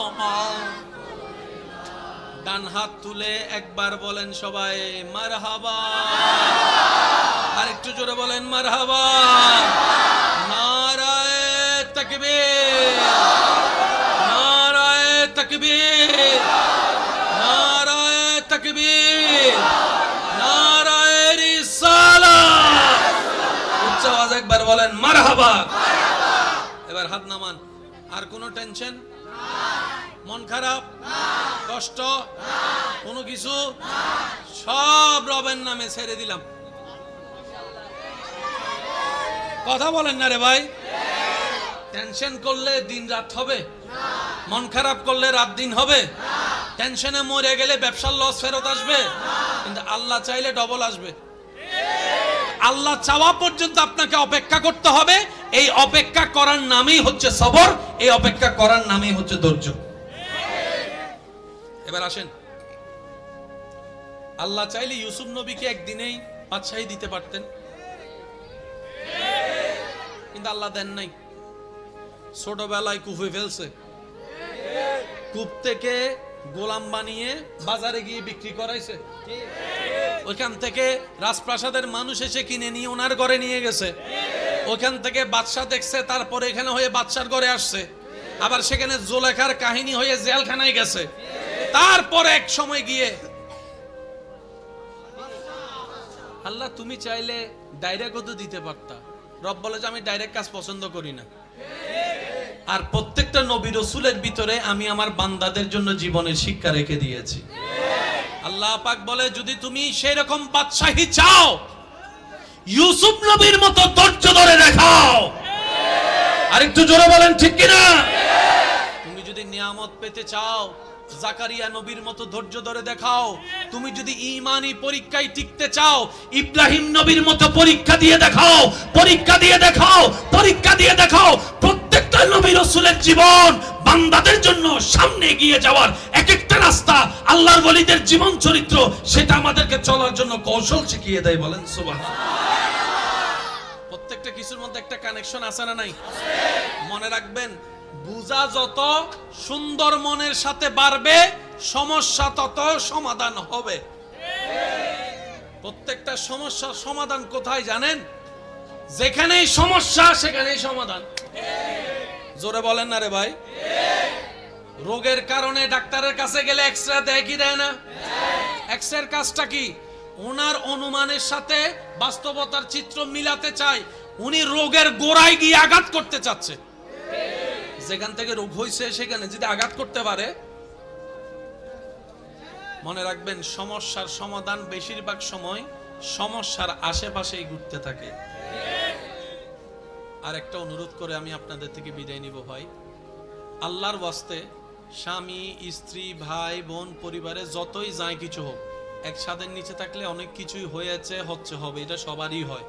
ডান হাত তুলে একবার বলেন সবাই মারহাবা, আর একটু জোরে বলেন মারহাবা। নারায়ে তাকবীর, নারায়ে তাকবীর, নারায়ে তাকবীর, নারায়ে রিসালাত। উচ্চ আওয়াজে একবার বলেন মারহাবা। এবার হাত নামান। আর কোনো টেনশন, মন খারাপ, কষ্ট, কোনো কিছু সব রবের নামে ছেড়ে দিলাম। কথা বলেন না রে ভাই। টেনশন করলে দিন রাত হবে, মন খারাপ করলে রাত দিন হবে, টেনশনে মরে গেলে ব্যবসার লস ফেরত আসবে, কিন্তু আল্লাহ চাইলে ডবল আসবে। আল্লাহ চাওয়া পর্যন্ত আপনাকে অপেক্ষা করতে হবে। এই অপেক্ষা করার নামই হচ্ছে সবর, এই অপেক্ষা করার নামই হচ্ছে ধৈর্য। এবার আসেন, আল্লাহ চাইলে ইউসুফ নবীকে একদিনেই বাদশাহী দিতে পারতেন, কিন্তু আল্লাহ দেন নাই। ছোটবেলায় কুফে ফেলছে, কূপ থেকে গোলাম বানিয়ে বাজারে গিয়ে বিক্রি করাইছে, ওইখান থেকে রাজপ্রাসাদের মানুষ এসে কিনে নিয়ে ওনার ঘরে নিয়ে গেছে, ওইখান থেকে বাদশা দেখছে, তারপরে এখানে হয়ে বাদশার ঘরে আসছে, আবার সেখানে জোলেখার কাহিনী হয়ে জেলখানায় গেছে, তারপরে এক সময় গিয়ে আল্লাহ তুমি চাইলে ডাইরেক্টও তো দিতে পারতা, রব বলে যে আমি ডাইরেক্ট কাজ পছন্দ করি না। আর প্রত্যেকটা নবী রাসূলের ভিতরে আমি আমার বান্দাদের জন্য জীবনের শিক্ষা রেখে দিয়েছি। আল্লাহ পাক বলে যদি তুমি সেই রকম বাদশাহী চাও, ইউসুফ নবীর মতো ধৈর্য ধরে দেখাও। আরেকটু জোরে বলেন ঠিক কিনা? তুমি যদি নিয়ামত পেতে চাও, জাকারিয়া নবীর মতো ধৈর্য ধরে দেখাও। তুমি যদি ঈমানি পরীক্ষায় টিকতে চাও, ইব্রাহিম নবীর মতো পরীক্ষা দিয়ে দেখাও, পরীক্ষা দিয়ে দেখাও, পরীক্ষা দিয়ে দেখাও। প্রত্যেকটা নবী রাসূলের জীবন বান্দাদের জন্য সামনে এগিয়ে যাওয়ার এক একটা রাস্তা, আল্লাহর ওলিদের জীবন চরিত্র, সেটা আমাদেরকে চলার জন্য কৌশল শিখিয়ে দেয়। বলেন সুবহানাল্লাহ। প্রত্যেকটা কিছুর মধ্যে একটা কানেকশন আছে না নাই? মনে রাখবেন, বুঝা যত সুন্দর মনের সাথে বাড়বে, সমস্যা তত সমাধান হবে। প্রত্যেকটা সমস্যার সমাধান কোথায় জানেন? যেখানেই সমস্যা সেখানেই সমাধান। জোরে বলেন না রে ভাই। রোগের কারণে ডাক্তারের কাছে গেলে এক্সরে দেয় কি দেয় না? এক্সরের কাজটা কি? ওনার অনুমানের সাথে বাস্তবতার চিত্র মিলাতে চায়। উনি রোগের গোড়ায় গিয়ে আঘাত করতে চাচ্ছে। যেখান থেকে রোগ হয়েছে সেখানে যদি আঘাত করতে পারে, মনে রাখবেন সমস্যার সমাধান বেশিরভাগ সময় সমস্যার আশেপাশেই ঘুরতে থাকে। আর একটা অনুরোধ করে আমি আপনাদের থেকে বিদায় নিব ভাই, আল্লাহর ওয়াস্তে স্বামী স্ত্রী ভাই বোন পরিবারে যতই যায় কিছু হোক, এক ছাদের নিচে থাকলে অনেক কিছুই হয়েছে, হচ্ছে, হবে, এটা সবারই হয়।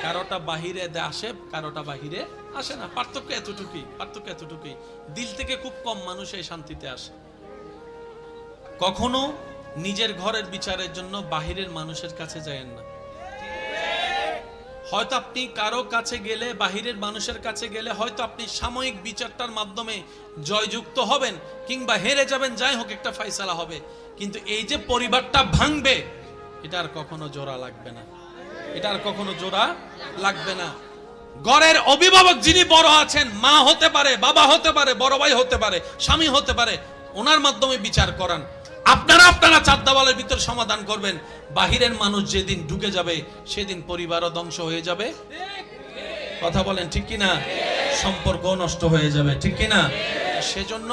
কারোটা বাহিরে আসে, কারোটা বাহিরে আসে না। পার্থক্য এতটুকুই, পার্থক্য এতটুকুই। দিল থেকে খুব কম মানুষ এই শান্তিতে আসে। কখনো নিজের ঘরের বিচারের জন্য বাহিরের মানুষের কাছে যায়েন না। হয়তো আপনি কারো কাছে গেলে, বাহিরের মানুষের কাছে গেলে হয়তো আপনি সাময়িক বিচারটার মাধ্যমে জয়যুক্ত হবেন কিংবা হেরে যাবেন, যাই হোক একটা ফয়সালা হবে। কিন্তু এই যে পরিবারটা ভাঙবে, এটা আর কখনো জোড়া লাগবে না, এটা আর কখনো জোড়া লাগবে না। ঘরের অভিভাবক যিনি বড় আছেন, মা হতে পারে, বাবা হতে পারে, বড় ভাই হতে পারে, স্বামী হতে পারে, ওনার মাধ্যমে বিচার করান। আপনারা চার দেওয়ালের ভিতর সমাধান করবেন। বাহিরের মানুষ যেদিন ঢুকে যাবে সেদিন পরিবারও ধ্বংস হয়ে যাবে। কথা বলেন ঠিক কিনা? সম্পর্ক নষ্ট হয়ে যাবে, ঠিক কিনা? সেজন্য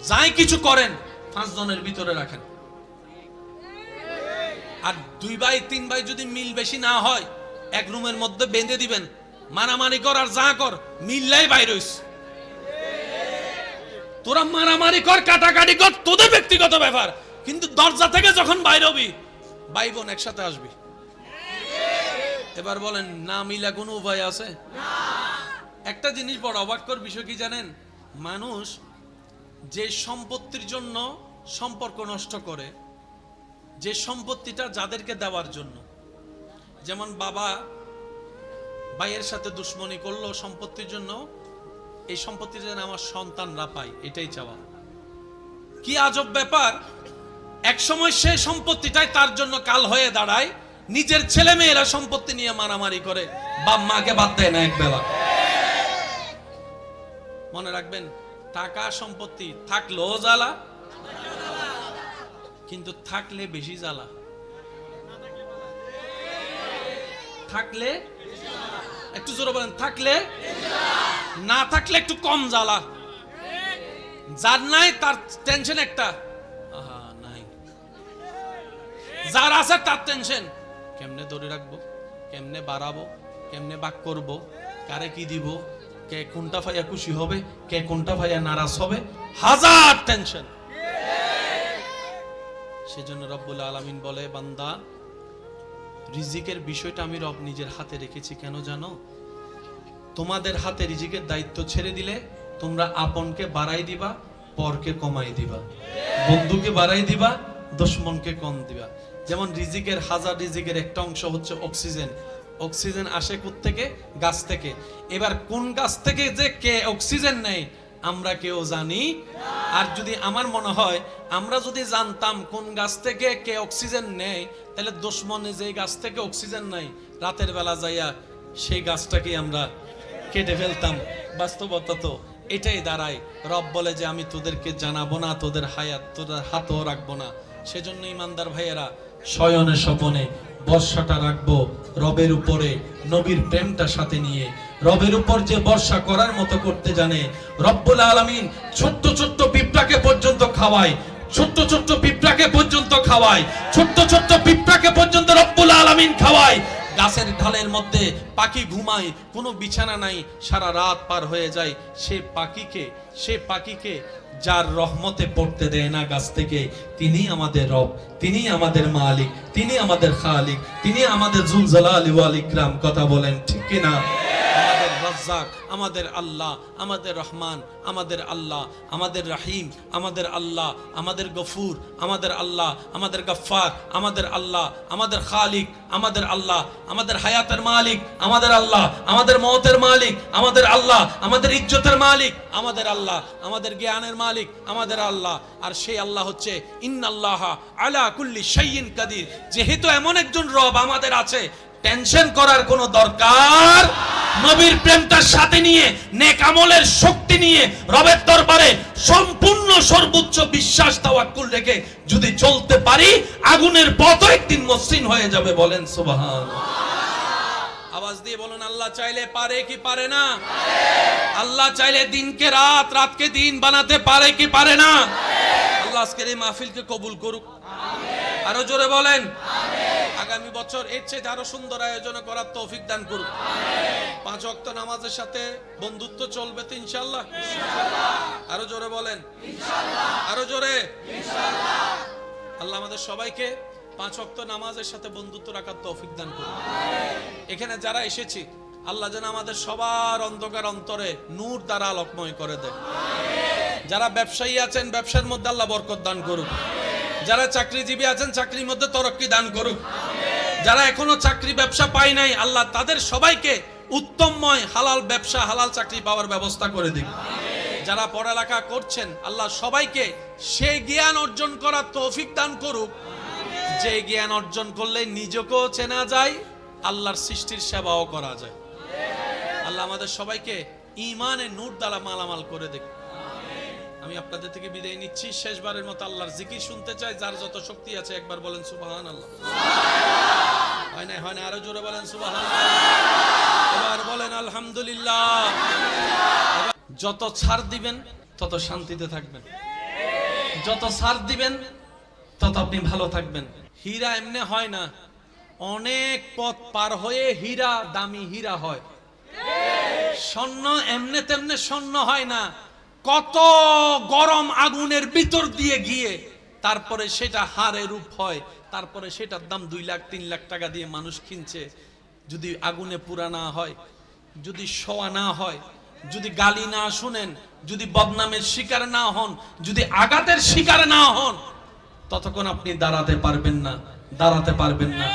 যাই কিছু করেন 5 জনের ভিতরে রাখেন। আর 2 ভাই 3 ভাই যদি মিল বেশি না হয়, এক রুমের মধ্যে বেঁধে দিবেন। মারামারি কর আর যা কর, মিললাই বাইর হইস। তোরা মারামারি কর, কাটাকাটি কর, তোদের ব্যক্তিগত ব্যাপার, কিন্তু দরজা থেকে যখন বাইর হবি, ভাই বোন একসাথে আসবি। এবার বলেন, না মিলা কোনো উপায় আছে? একটা জিনিস বড় অবাককর বিষয় কি জানেন? মানুষ যে সম্পত্তির জন্য সম্পর্ক নষ্ট করে, যে সম্পত্তিটা যাদেরকে দেওয়ার জন্য, যেমন বাবা ভাইয়ের সাথে দুশ্মনী করলো সম্পত্তির জন্য, এই সম্পত্তি যেন আমার সন্তানরা পায়, এটাই চাওয়া। কি আজব ব্যাপার! এক সময় সে সম্পত্তিটাই তার জন্য কাল হয়ে দাঁড়ায়। নিজের ছেলে মেয়েরা সম্পত্তি নিয়ে মারামারি করে, বাপ মাকে বাদ দেয় না একবেলা। মনে রাখবেন, টাকা সম্পত্তি থাকলেও জ্বালা, কিন্তু থাকলে বেশি জ্বালা। থাকলে একটু জোরে বলেন, থাকলে, না থাকলে একটু কম জ্বালা। যার নাই তার টেনশন একটা, আহা নাই। যার আছে তার টেনশন, কেমনে ধরে রাখবো, কেমনে বাড়াবো, কেমনে বাক করব, কারে কি দিব, কে কোনটা ভাইয়া খুশি হবে, কে কোনটা ভাইয়া নারাজ হবে, হাজার টেনশন। সেজন্য রব্বুল আলামিন বলে, বান্দা রিজিকের বিষয়টা আমি রব নিজের হাতে রেখেছি। কেন জানো? তোমাদের হাতে রিজিকের দায়িত্ব ছেড়ে দিলে তোমরা আপনকে বাড়াই দিবা, পরকে কমাই দিবা, বন্ধুকে বাড়াই দিবা, দুশমনকে কম দিবা। যেমন রিজিকের, হাজার রিজিকের একটা অংশ হচ্ছে অক্সিজেন। অক্সিজেন আসে কোত্থেকে? গাছ থেকে। এবার কোন গাছ থেকে যে কে অক্সিজেন নেয় আমরা কেউ জানি। আর যদি আমার মনে হয় আমরা যদি জানতাম কোন গাছ থেকে কে অক্সিজেন নেয়, তাহলে দুশমনে যে গাছ থেকে অক্সিজেন নেয়, রাতের বেলা যাইয়া সেই গাছটাকে আমরা কেটে ফেলতাম। বাস্তবতা তো এটাই দাঁড়ায়। রব বলে যে আমি তোদেরকে জানাবো না, তোদের হায়াত তোদের হাতও রাখবো না। সেজন্য ইমানদার ভাইয়েরা, শয়নে স্বপনে বর্ষাটা রাখবো রবের উপরে, নবীর প্রেমটা সাথে নিয়ে। রবের উপর যে বর্ষা করার মতো করতে জানে, রব্বুল আলামিন ছোট্ট ছোট্ট পিঁপড়াকে পর্যন্ত খাওয়ায়, ছোট্ট ছোট্ট পিঁপড়াকে পর্যন্ত খাওয়ায়, ছোট্ট ছোট্ট পিঁপড়াকে পর্যন্ত রব্বুল আলামিন খাওয়ায়। গাছের ঢালের মধ্যে পাখি ঘুমায়, কোনো বিছানা নাই, সারা রাত পার হয়ে যায়। সে পাখিকে যার রহমতে পড়তে দেয় না গাছ থেকে, তিনি আমাদের রব, তিনি আমাদের মালিক, তিনি আমাদের খালিক, তিনি আমাদের জুল জালালি ওয়াল ইকরাম। কথা বলেন ঠিক কিনা? আমাদের রাজ্জাক, আমাদের আল্লাহ, আমাদের রহমান, আমাদের আল্লাহ, আমাদের রাহিম, আমাদের আল্লাহ, আমাদের গফুর, আমাদের আল্লাহ, আমাদের গফফার, আমাদের আল্লাহ, আমাদের খালিক, আমাদের আল্লাহ, আমাদের হায়াতের মালিক, আমাদের আল্লাহ, আমাদের মওতের মালিক, আমাদের আল্লাহ, আমাদের ইজ্জতের মালিক, আমাদের আল্লাহ, আমাদের জ্ঞানের মালিক, আমাদের আল্লাহ। আর সেই আল্লাহ হচ্ছে ইন্নাল্লাহা আলা কুল্লি শাইইন কাদির। যেহেতু এমন একজন রব আমাদের আছে, টেনশন করার কোনো দরকার, নবীর প্রেমটার সাথে নিয়ে, নেক আমলের শক্তি নিয়ে, রবের দরবারে সম্পূর্ণ সর্বোচ্চ বিশ্বাস তাওয়াক্কুল রেখে যদি চলতে পারি, আগুনের পথও একদিন মসৃণ হয়ে যাবে। বলেন সুবহানাল্লাহ। আওয়াজ দিয়ে বলুন, আল্লাহ চাইলে পারে কি পারে না? আল্লাহ চাইলে দিনকে রাত, রাতকে দিন বানাতে পারে কি পারে না? আল্লাহ আজকের এই মাহফিলকে কবুল করুক। আরো জোরে বলেন আগামী বছর এর চেয়ে আরো সুন্দর আয়োজন করার তৌফিক দান করুক। 5 ওয়াক্ত নামাজের সাথে বন্ধুত্ব চলবে তো ইনশাআল্লাহ? আরো জোরে বলেন ইনশাআল্লাহ। আরো জোরে ইনশাআল্লাহ। আল্লাহ আমাদের সবাইকে 5 ওয়াক্ত নামাজের সাথে বন্ধুত্ব রাখার তৌফিক দান করুক। এখানে যারা এসেছি, আল্লাহ যেন আমাদের সবার অন্ধকার অন্তরে নূর দ্বারা আলোকময় করে দেয়। যারা ব্যবসায়ী আছেন, ব্যবসার মধ্যে আল্লাহ বরকত দান করুক। যারা চাকরিজীবী আছেন, চাকরির মধ্যে তরক্কি দান করুক। যারা এখনো চাকরি ব্যবসা পায় নাই, আল্লাহ তাদের সবাইকে উত্তমময় হালাল ব্যবসা, হালাল চাকরি পাওয়ার ব্যবস্থা করে দিক। যারা পড়ালেখা করছেন, আল্লাহ সবাইকে সেই জ্ঞান অর্জন করার তৌফিক দান করুক, যে জ্ঞান অর্জন করলে নিজেকেও চেনা যায়, আল্লাহর সৃষ্টির সেবাও করা যায়। আল্লাহ আমাদের সবাইকে ঈমানের নূর দ্বারা মালামাল করে দিক। আমি আপনাদের থেকে বিদায় নিচ্ছি। শেষবারের মতো আল্লাহর জিকির শুনতে চাই। যার যত শক্তি আছে একবার বলেন সুবহানাল্লাহ। হয় না? আরো জোরে বলেন সুবহানাল্লাহ। এবার বলেন আলহামদুলিল্লাহ। যত ছাড় দিবেন তত শান্তিতে থাকবেন, যত ছাড় দিবেন তত আপনি ভালো থাকবেন। হীরা এমনি হয় না, অনেক পথ পার হয়ে হীরা, দামি হীরা হয়। স্বর্ণ এমনে তেমনে স্বর্ণ হয় না, কত গরম আগুনের ভিতর দিয়ে গিয়ে তারপরে সেটা হারে রূপ হয়, তারপরে সেটার দাম 2 লাখ 3 লাখ টাকা দিয়ে মানুষ কিনছে। যদি আগুনে পুরা না হয়, যদি শোয়া না হয়, যদি গালি না শুনেন, যদি বদনামের শিকার না হন, যদি আঘাতের শিকার না হন, ততক্ষণ আপনি দাঁড়াতে পারবেন না, দাঁড়াতে পারবেন না।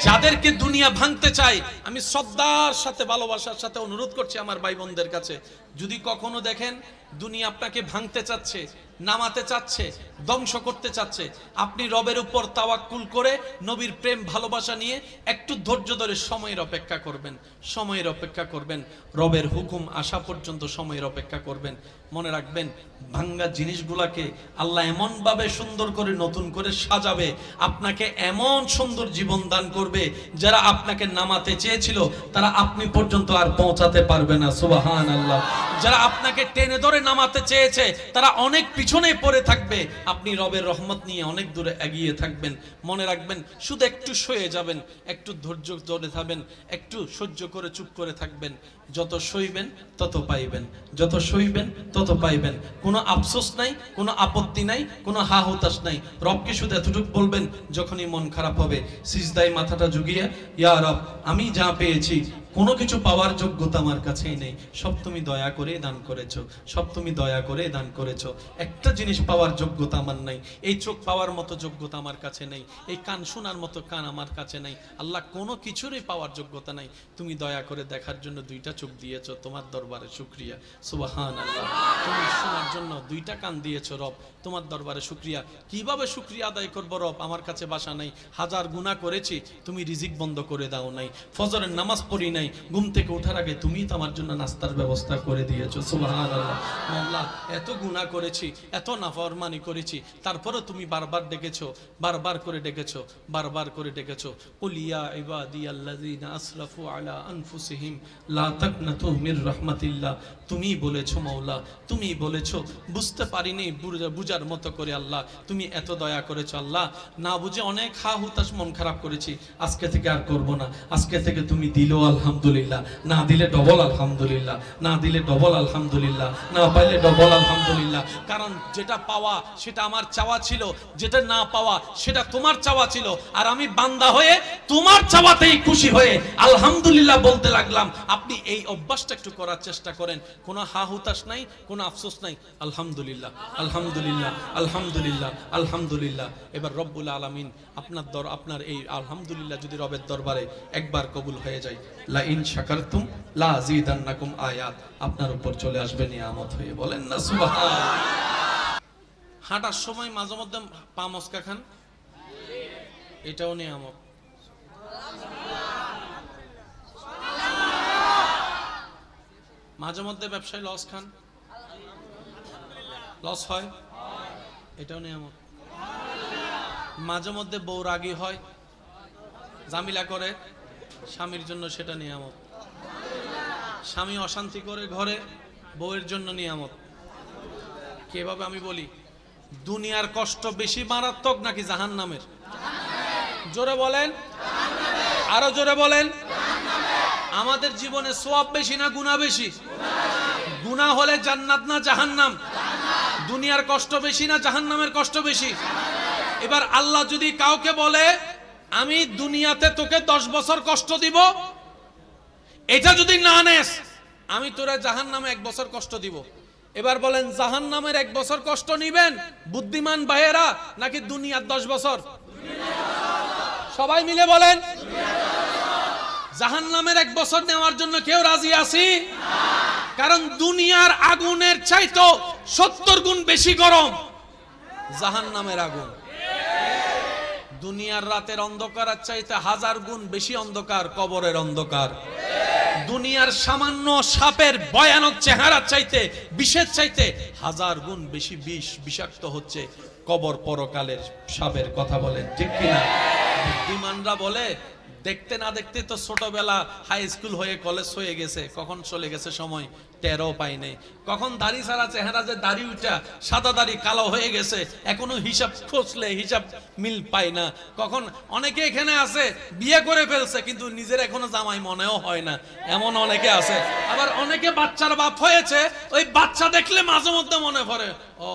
যাদেরকে দুনিয়া ভাঙতে চায়, আমি শ্রদ্ধার সাথে, ভালোবাসার সাথে অনুরোধ করছি আমার ভাই বোনদের কাছে, যদি কখনো দেখেন দুনিয়া আপনাকে ভাঙতে চাচ্ছে, নামাতে চাচ্ছে, ধ্বংস করতে চাচ্ছে, আপনি রবের উপর তাওয়াক্কুল করে, নবীর প্রেম ভালোবাসা নিয়ে একটু ধৈর্য ধরে সময়ের অপেক্ষা করবেন, সময়ের অপেক্ষা করবেন, রবের হুকুম আসা পর্যন্ত সময়ের অপেক্ষা করবেন। মনে রাখবেন, ভাঙ্গা জিনিসগুলাকে আল্লাহ এমন ভাবে সুন্দর করে নতুন করে সাজাবে, আপনাকে এমন সুন্দর জীবন দান করবে, যারা আপনাকে নামাতে চেয়েছিল তারা আপনি পর্যন্ত আর পৌঁছাতে পারবে না। সুবহানাল্লাহ। যারা আপনাকে টেনে ধরে নামাতে চেয়েছে তারা অনেক পিছনে পড়ে থাকবে, আপনি রবের রহমত নিয়ে অনেক দূরে এগিয়ে থাকবেন। মনে রাখবেন, শুধু একটু সয়ে যাবেন, একটু ধৈর্য ধরে থাকবেন, একটু সহ্য করে চুপ করে থাকবেন। যত সইবেন তত পাইবেন, যত সইবেন তত পাইবেন। কোনো আফসোস নাই, কোনো আপত্তি নাই, কোনো হা হুতাশ নাই। রবকে শুধু এতটুকু বলবেন, যখনই মন খারাপ হবে সিজদায় মাথাটা ঝুঁকিয়ে, ইয়া রব, আমি যা পেয়েছি কোনো কিছু পাওয়ার যোগ্যতা আমার কাছেই নেই, সব তুমি দয়া করে দান করেছো, সব তুমি দয়া করে দান করেছো। একটা জিনিস পাওয়ার যোগ্যতা আমার নাই, এই চোখ পাওয়ার মতো যোগ্যতা আমার কাছে নেই, এই কান শোনার মতো কান আমার কাছে নাই। আল্লাহ, কোনো কিছুরই পাওয়ার যোগ্যতা নাই, তুমি দয়া করে দেখার জন্য 2টা চোখ দিয়েছো, তোমার দরবারে শুকরিয়া। সুবহানাল্লাহ। তুমি শোনার জন্য 2টা কান দিয়েছো রব, তোমার দরবারে শুকরিয়া। কিভাবে শুকরিয়া আদায় করবো রব? আমার কাছে বাসা নাই, হাজার গুনাহ করেছি, তুমি রিজিক বন্ধ করে দাও নাই, ফজরের নামাজ পড়ি নাই, ঘুম থেকে ওঠার আগে তুমি তো আমার জন্য নাস্তার ব্যবস্থা করে দিয়েছো, সুবহানাল্লাহ। মাওলা, এত গুনাহ করেছি, এত নাফরমানি করেছি, তারপরে তুমি বারবার ডেকেছো, বারবার করে ডেকেছো, বারবার করে ডেকেছো। কুল ইয়া ইবাদিয়াল্লাযিনা আসরাফু আলা আনফুসিহিম লা তাকনাতু মির রাহমাতিল্লাহ। তুমি বলেছো মাওলা, তুমি বলেছো, বুঝতে পারিনি বুঝার মতো করে আল্লাহ তুমি এত দয়া করেছো আল্লাহ। না বুঝে অনেক হা হুতাশ মন খারাপ করেছি, আজকে থেকে আর করব না। আজকে থেকে তুমি দিলো আলহামদুলিল্লাহ, না দিলে ডবল আলহামদুলিল্লাহ, না দিলে ডবল আলহামদুলিল্লাহ, না পাইলে ডবল আলহামদুলিল্লাহ। কারণ যেটা পাওয়া সেটা আমার চাওয়া ছিল, যেটা না পাওয়া সেটা তোমার চাওয়া ছিল, আর আমি বান্দা হয়ে তোমার চাওয়াতেই খুশি হয়ে আলহামদুলিল্লাহ বলতে লাগলাম। আপনি এই অভ্যাসটা একটু করার চেষ্টা করেন, কোনো হা হুতাশ নাই, কোনো আফসোস নাই, আলহামদুলিল্লাহ আলহামদুলিল্লাহ আলহামদুলিল্লাহ আলহামদুলিল্লাহ। এবার রব্বুল আলামিন আপনার এই আলহামদুলিল্লাহ যদি রবের দরবারে একবার কবুল হয়ে যায়, লা ইন শাকারতুম লা আযীদান্নাকুম আয়াত আপনার উপর চলে আসবে নিয়ামত হয়ে। বলেন না সুবহান। হাঁটার সময় মাঝে মধ্যে পা মস্কা খান, এটাও নিয়ামত। মাঝে মধ্যে ব্যবসায় লস খান, লস হয়, এটাও নিয়ামত। মাঝে মধ্যে বউ রাগী হয়, জামিলা করে স্বামীর জন্য, সেটা নিয়ামত। স্বামী অশান্তি করে ঘরে, বউয়ের জন্য নিয়ামত। কিভাবে আমি বলি, দুনিয়ার কষ্ট বেশি মারাত্মক নাকি জাহান্নামের? জোরে বলেন, আরো জোরে বলেন। আমাদের জীবনে সওয়াব বেশি না গুনাহ বেশি? গুনাহ হলে জান্নাত না জাহান্নাম? দুনিয়ার কষ্ট বেশি না জাহান্নামের কষ্ট বেশি? এবার আল্লাহ যদি কাউকে বলে আমি দুনিয়াতে তোকে 10 বছর কষ্ট দিব, এটা যদি না নেস আমি তোরে জাহান্নামে 1 বছর কষ্ট দিব। এবার বলেন জাহান্নামের 1 বছর কষ্ট নিবেন বুদ্ধিমান ভাইয়েরা নাকি দুনিয়ার 10 বছর? সবাই মিলে বলেন। জাহান্নামের 1 বছর নেওয়ার জন্য কেউ রাজি আছি? কারণ দুনিয়ার আগুনের চাইতো 70 গুণ বেশি গরম জাহান্নামের আগুন। দুনিয়ার রাতের অন্ধকারের চাইতে 1000 গুণ বেশি অন্ধকার কবরের অন্ধকার। দুনিয়ার সামান্য সাপের ভয়ানক চেহারার চাইতে, বিষের চাইতে 1000 গুণ বেশি বিষ, বিষাক্ত হচ্ছে কবর পরকালের সাপের। কথা বলেন ঠিক কিনা? বুদ্ধিমানরা বলে দেখতে না দেখতে তো ছোটবেলা হাই স্কুল হয়ে কলেজ হয়ে গেছে, কখন চলে গেছে সময় টেরও পাই নাই। কখন দাড়ি ছাড়া চেহারা যে দাড়ি উঠা সাদা দাড়ি কালো হয়ে গেছে, এখনো হিসাব খুঁজলে হিসাব মিল পাই না। কখন অনেকে এখানে আছে বিয়ে করে ফেলছে কিন্তু নিজের এখনো জামাই মনেও হয় না, এমন অনেকে আছে। আবার অনেকে বাচ্চার বাপ হয়েছে, ওই বাচ্চা দেখলে মাঝে মধ্যে মনে পড়ে ও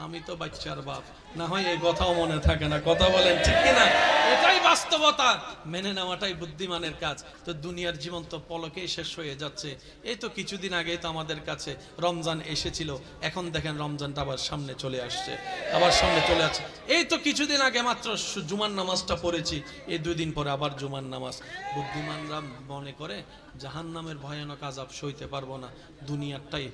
আমি তো বাচ্চার বাপ, না হয় এই কথাও মনে থাকে না। কথা বলেন ঠিক কিনা? এটাই বাস্তবতা, মেনে নেওয়াটাই বুদ্ধিমানের কাজ। তো দুনিয়ার জীবন তো পলকেই শেষ হয়ে যাচ্ছে। এই তো কিছুদিন আগেই তো আমাদের কাছে রমজান এসেছিল, এখন দেখেন রমজানটা আবার সামনে চলে আসছে, আবার সামনে চলে আসছে। এই তো কিছুদিন আগে মাত্র জুমার নামাজটা পড়েছি, এই 2 দিন পরে আবার জুমার নামাজ। বুদ্ধিমানরা মনে করে জাহান্নামের ভয়ানক আযাব সইতে পারবো না, দুনিয়ারটাই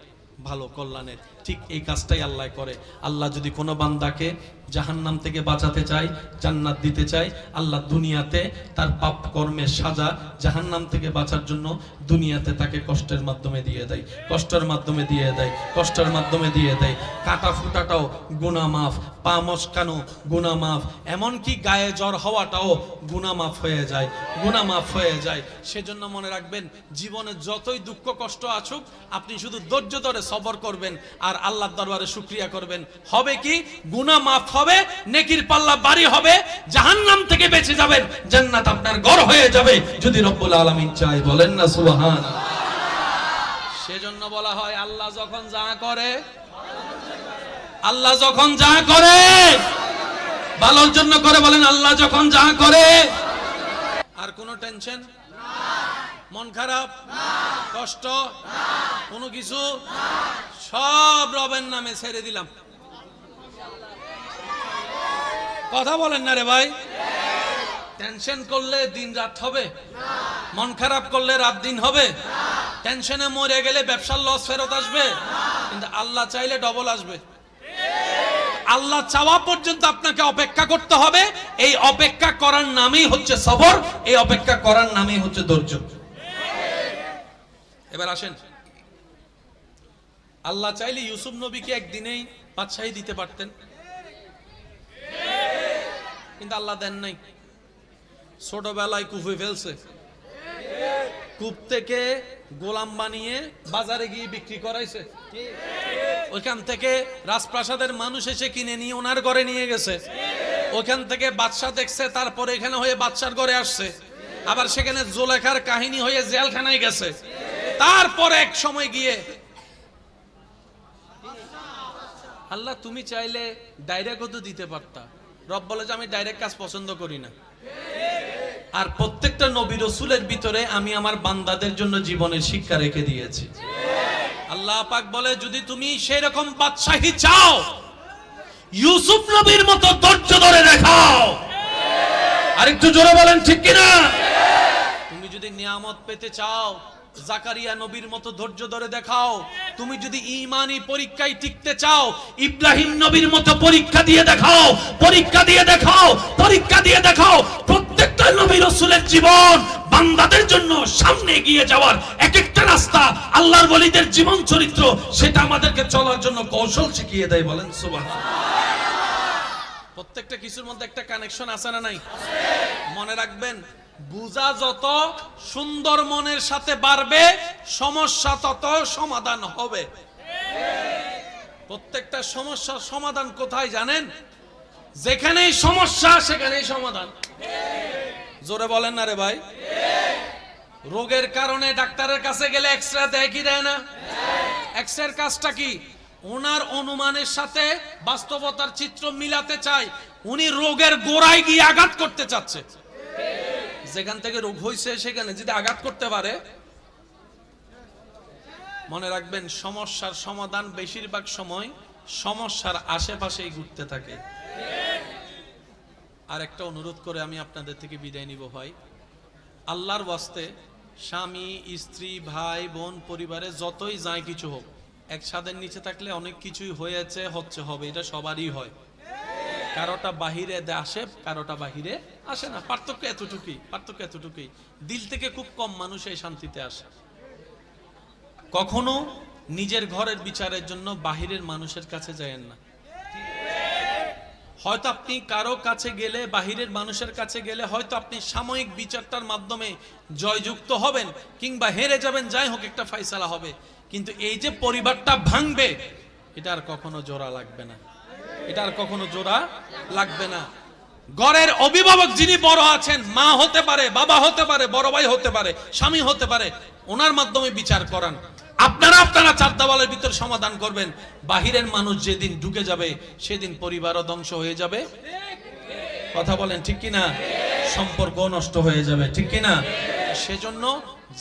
ভালো কল্যাণের। ঠিক এই কাজটাই আল্লাহ করে। আল্লাহ যদি কোনো বান্দাকে জাহান্নাম থেকে বাঁচাতে চায়, জান্নাত দিতে চায়, আল্লাহ দুনিয়াতে তার পাপ কর্মের সাজা জাহান্নাম থেকে বাঁচার জন্য দুনিয়াতে তাকে কষ্টের মাধ্যমে দিয়ে দেয়, কষ্টের মাধ্যমে দিয়ে দেয়, কষ্টের মাধ্যমে দিয়ে দেয়। কাটা ফুটাটাও গুনাহ মাফ, পা মচকানো গুনাহ মাফ, এমনকি গায়ে জ্বর হওয়াটাও গুনাহ মাফ হয়ে যায়, গুনাহ মাফ হয়ে যায়। সেজন্য মনে রাখবেন, জীবনে যতই দুঃখ কষ্ট আসুক আপনি শুধু ধৈর্য ধরে সবর করবেন আর আল্লাহর দরবারে শুকরিয়া করবেন। হবে কি? গুনাহ মাফ হবে, নেকির পাল্লা ভারী হবে, জাহান্নাম থেকে বেঁচে যাবেন, জান্নাত আপনার ঘর হয়ে যাবে যদি রব্বুল আলামিন চায়। বলেন না সুবহানাল্লাহ। সেজন্য বলা হয় আল্লাহ যখন যা করে, আল্লাহ যখন যা করে ভালোর জন্য করে। বলেন আল্লাহ যখন যা করে। আর কোনো টেনশন, মন খারাপ, কষ্ট, কোনো কিছু সব রবের নামে ছেড়ে দিলাম। কথা বলেন না রে ভাই? টেনশন করলে দিন রাত হবে, মন খারাপ করলে রাত দিন হবে, টেনশনে মরে গেলে ব্যবসার লস ফেরত আসবে, কিন্তু আল্লাহ চাইলে ডবল আসবে। আল্লাহ চাওয়া পর্যন্ত আপনাকে অপেক্ষা করতে হবে। এই অপেক্ষা করার নামই হচ্ছে সবর, এই অপেক্ষা করার নামই হচ্ছে ধৈর্য। এবার আসেন, আল্লাহ চাইলে ইউসুফ নবীকে একদিনেই বাদশাহী দিতে পারতেন, কিন্তু আল্লাহ দেন নাই। ছোটবেলায় কুফে ফেলছে, কূপ থেকে গোলাম বানিয়ে বাজারে গিয়ে বিক্রি করাইছে, ওইখান থেকে রাজপ্রাসাদের মানুষ এসে কিনে নিয়ে ওনার ঘরে নিয়ে গেছে, ওইখান থেকে বাদশা দেখছে, তারপরে এখানে হয়ে বাদশার ঘরে আসছে, আবার সেখানে জোলেখার কাহিনী হয়ে জেলখানায় গেছে, তারপরে এক সময় গিয়ে আল্লাহ তুমি চাইলে ডাইরেক্ট তো দিতে পারতা। রব বলে যে আমি ডাইরেক্ট কাজ পছন্দ করি না, আর প্রত্যেকটা নবী রাসূলের ভিতরে আমি আমার বান্দাদের জন্য জীবনের শিক্ষা রেখে দিয়েছি। আল্লাহ পাক বলে যদি তুমি সেই রকম বাদশাহী চাও, ইউসুফ নবীর মতো ধৈর্য ধরে দেখাও। আরেকটু জোরে বলেন ঠিক কিনা? তুমি যদি নিয়ামত পেতে চাও, জাকারিয়া নবীর মতো ধৈর্য ধরে দেখাও। তুমি যদি ঈমানি পরীক্ষায় টিকতে চাও, ইব্রাহিম নবীর মতো পরীক্ষা দিয়ে দেখাও, পরীক্ষা দিয়ে দেখাও, পরীক্ষা দিয়ে দেখাও। প্রত্যেকটা নবী রাসূলের জীবন বান্দাদের জন্য সামনে এগিয়ে যাওয়ার এক একটা রাস্তা, আল্লাহর ওলিদের জীবন চরিত্র, সেটা আমাদেরকে চলার জন্য কৌশল শিখিয়ে দেয়। বলেন সুবহানাল্লাহ। প্রত্যেকটা কিছুর মধ্যে একটা কানেকশন আছে না নাই? মনে রাখবেন, বুঝা যত সুন্দর মনের সাথে বাড়বে, সমস্যা তত সমাধান হবে। প্রত্যেকটা সমস্যার সমাধান কোথায় জানেন? যেখানেই সমস্যা সেখানেই সমাধান। জোরে বলেন না রে ভাই। রোগের কারণে ডাক্তারের কাছে গেলে এক্সরে দেয় কি দেয় না? এক্সরের কাজটা কি? ওনার অনুমানের সাথে বাস্তবতার চিত্র মিলাতে চায়। উনি রোগের গোড়ায় গিয়ে আঘাত করতে চাচ্ছে। যেখান থেকে রোগ হয়েছে সেখানে যদি আঘাত করতে পারে, মনে রাখবেন সমস্যার সমাধান বেশিরভাগ সময় সমস্যার আশেপাশেই ঘুরতে থাকে। আর একটা অনুরোধ করে আমি আপনাদের থেকে বিদায় নিব ভাই, আল্লাহর ওয়াস্তে স্বামী স্ত্রী ভাই বোন পরিবারে যতই যায় কিছু হোক, এক ছাদের নিচে থাকলে অনেক কিছুই হয়েছে, হচ্ছে, হবে, এটা সবারই হয়। কারোটা বাহিরে আসে, কারোটা বাহিরে আসে না। পার্থক্য এতটুকুই, পার্থক্য এতটুকুই। দিল থেকে খুব কম মানুষ এই শান্তিতে আসে। কখনো নিজের ঘরের বিচারের জন্য বাহিরের মানুষের কাছে যায়েন না। হয়তো আপনি কারো কাছে গেলে, বাহিরের মানুষের কাছে গেলে হয়তো আপনি সাময়িক বিচারটার মাধ্যমে জয়যুক্ত হবেন কিংবা হেরে যাবেন, যাই হোক একটা ফয়সালা হবে, কিন্তু এই যে পরিবারটা ভাঙবে, এটা আর কখনো জোড়া লাগবে না, এটা আর কখনো জোড়া লাগবে না। ঘরের অভিভাবক যিনি বড় আছেন, মা হতে পারে, বাবা হতে পারে, বড় ভাই হতে পারে, স্বামী হতে পারে, ওনার মাধ্যমে বিচার করান। আপনারা চার দেওয়ালের ভিতর সমাধান করবেন। বাহিরের মানুষ যেদিন ঢুকে যাবে সেদিন পরিবারও ধ্বংস হয়ে যাবে। কথা বলেন ঠিক কিনা? সম্পর্ক নষ্ট হয়ে যাবে, ঠিক কিনা? সেজন্য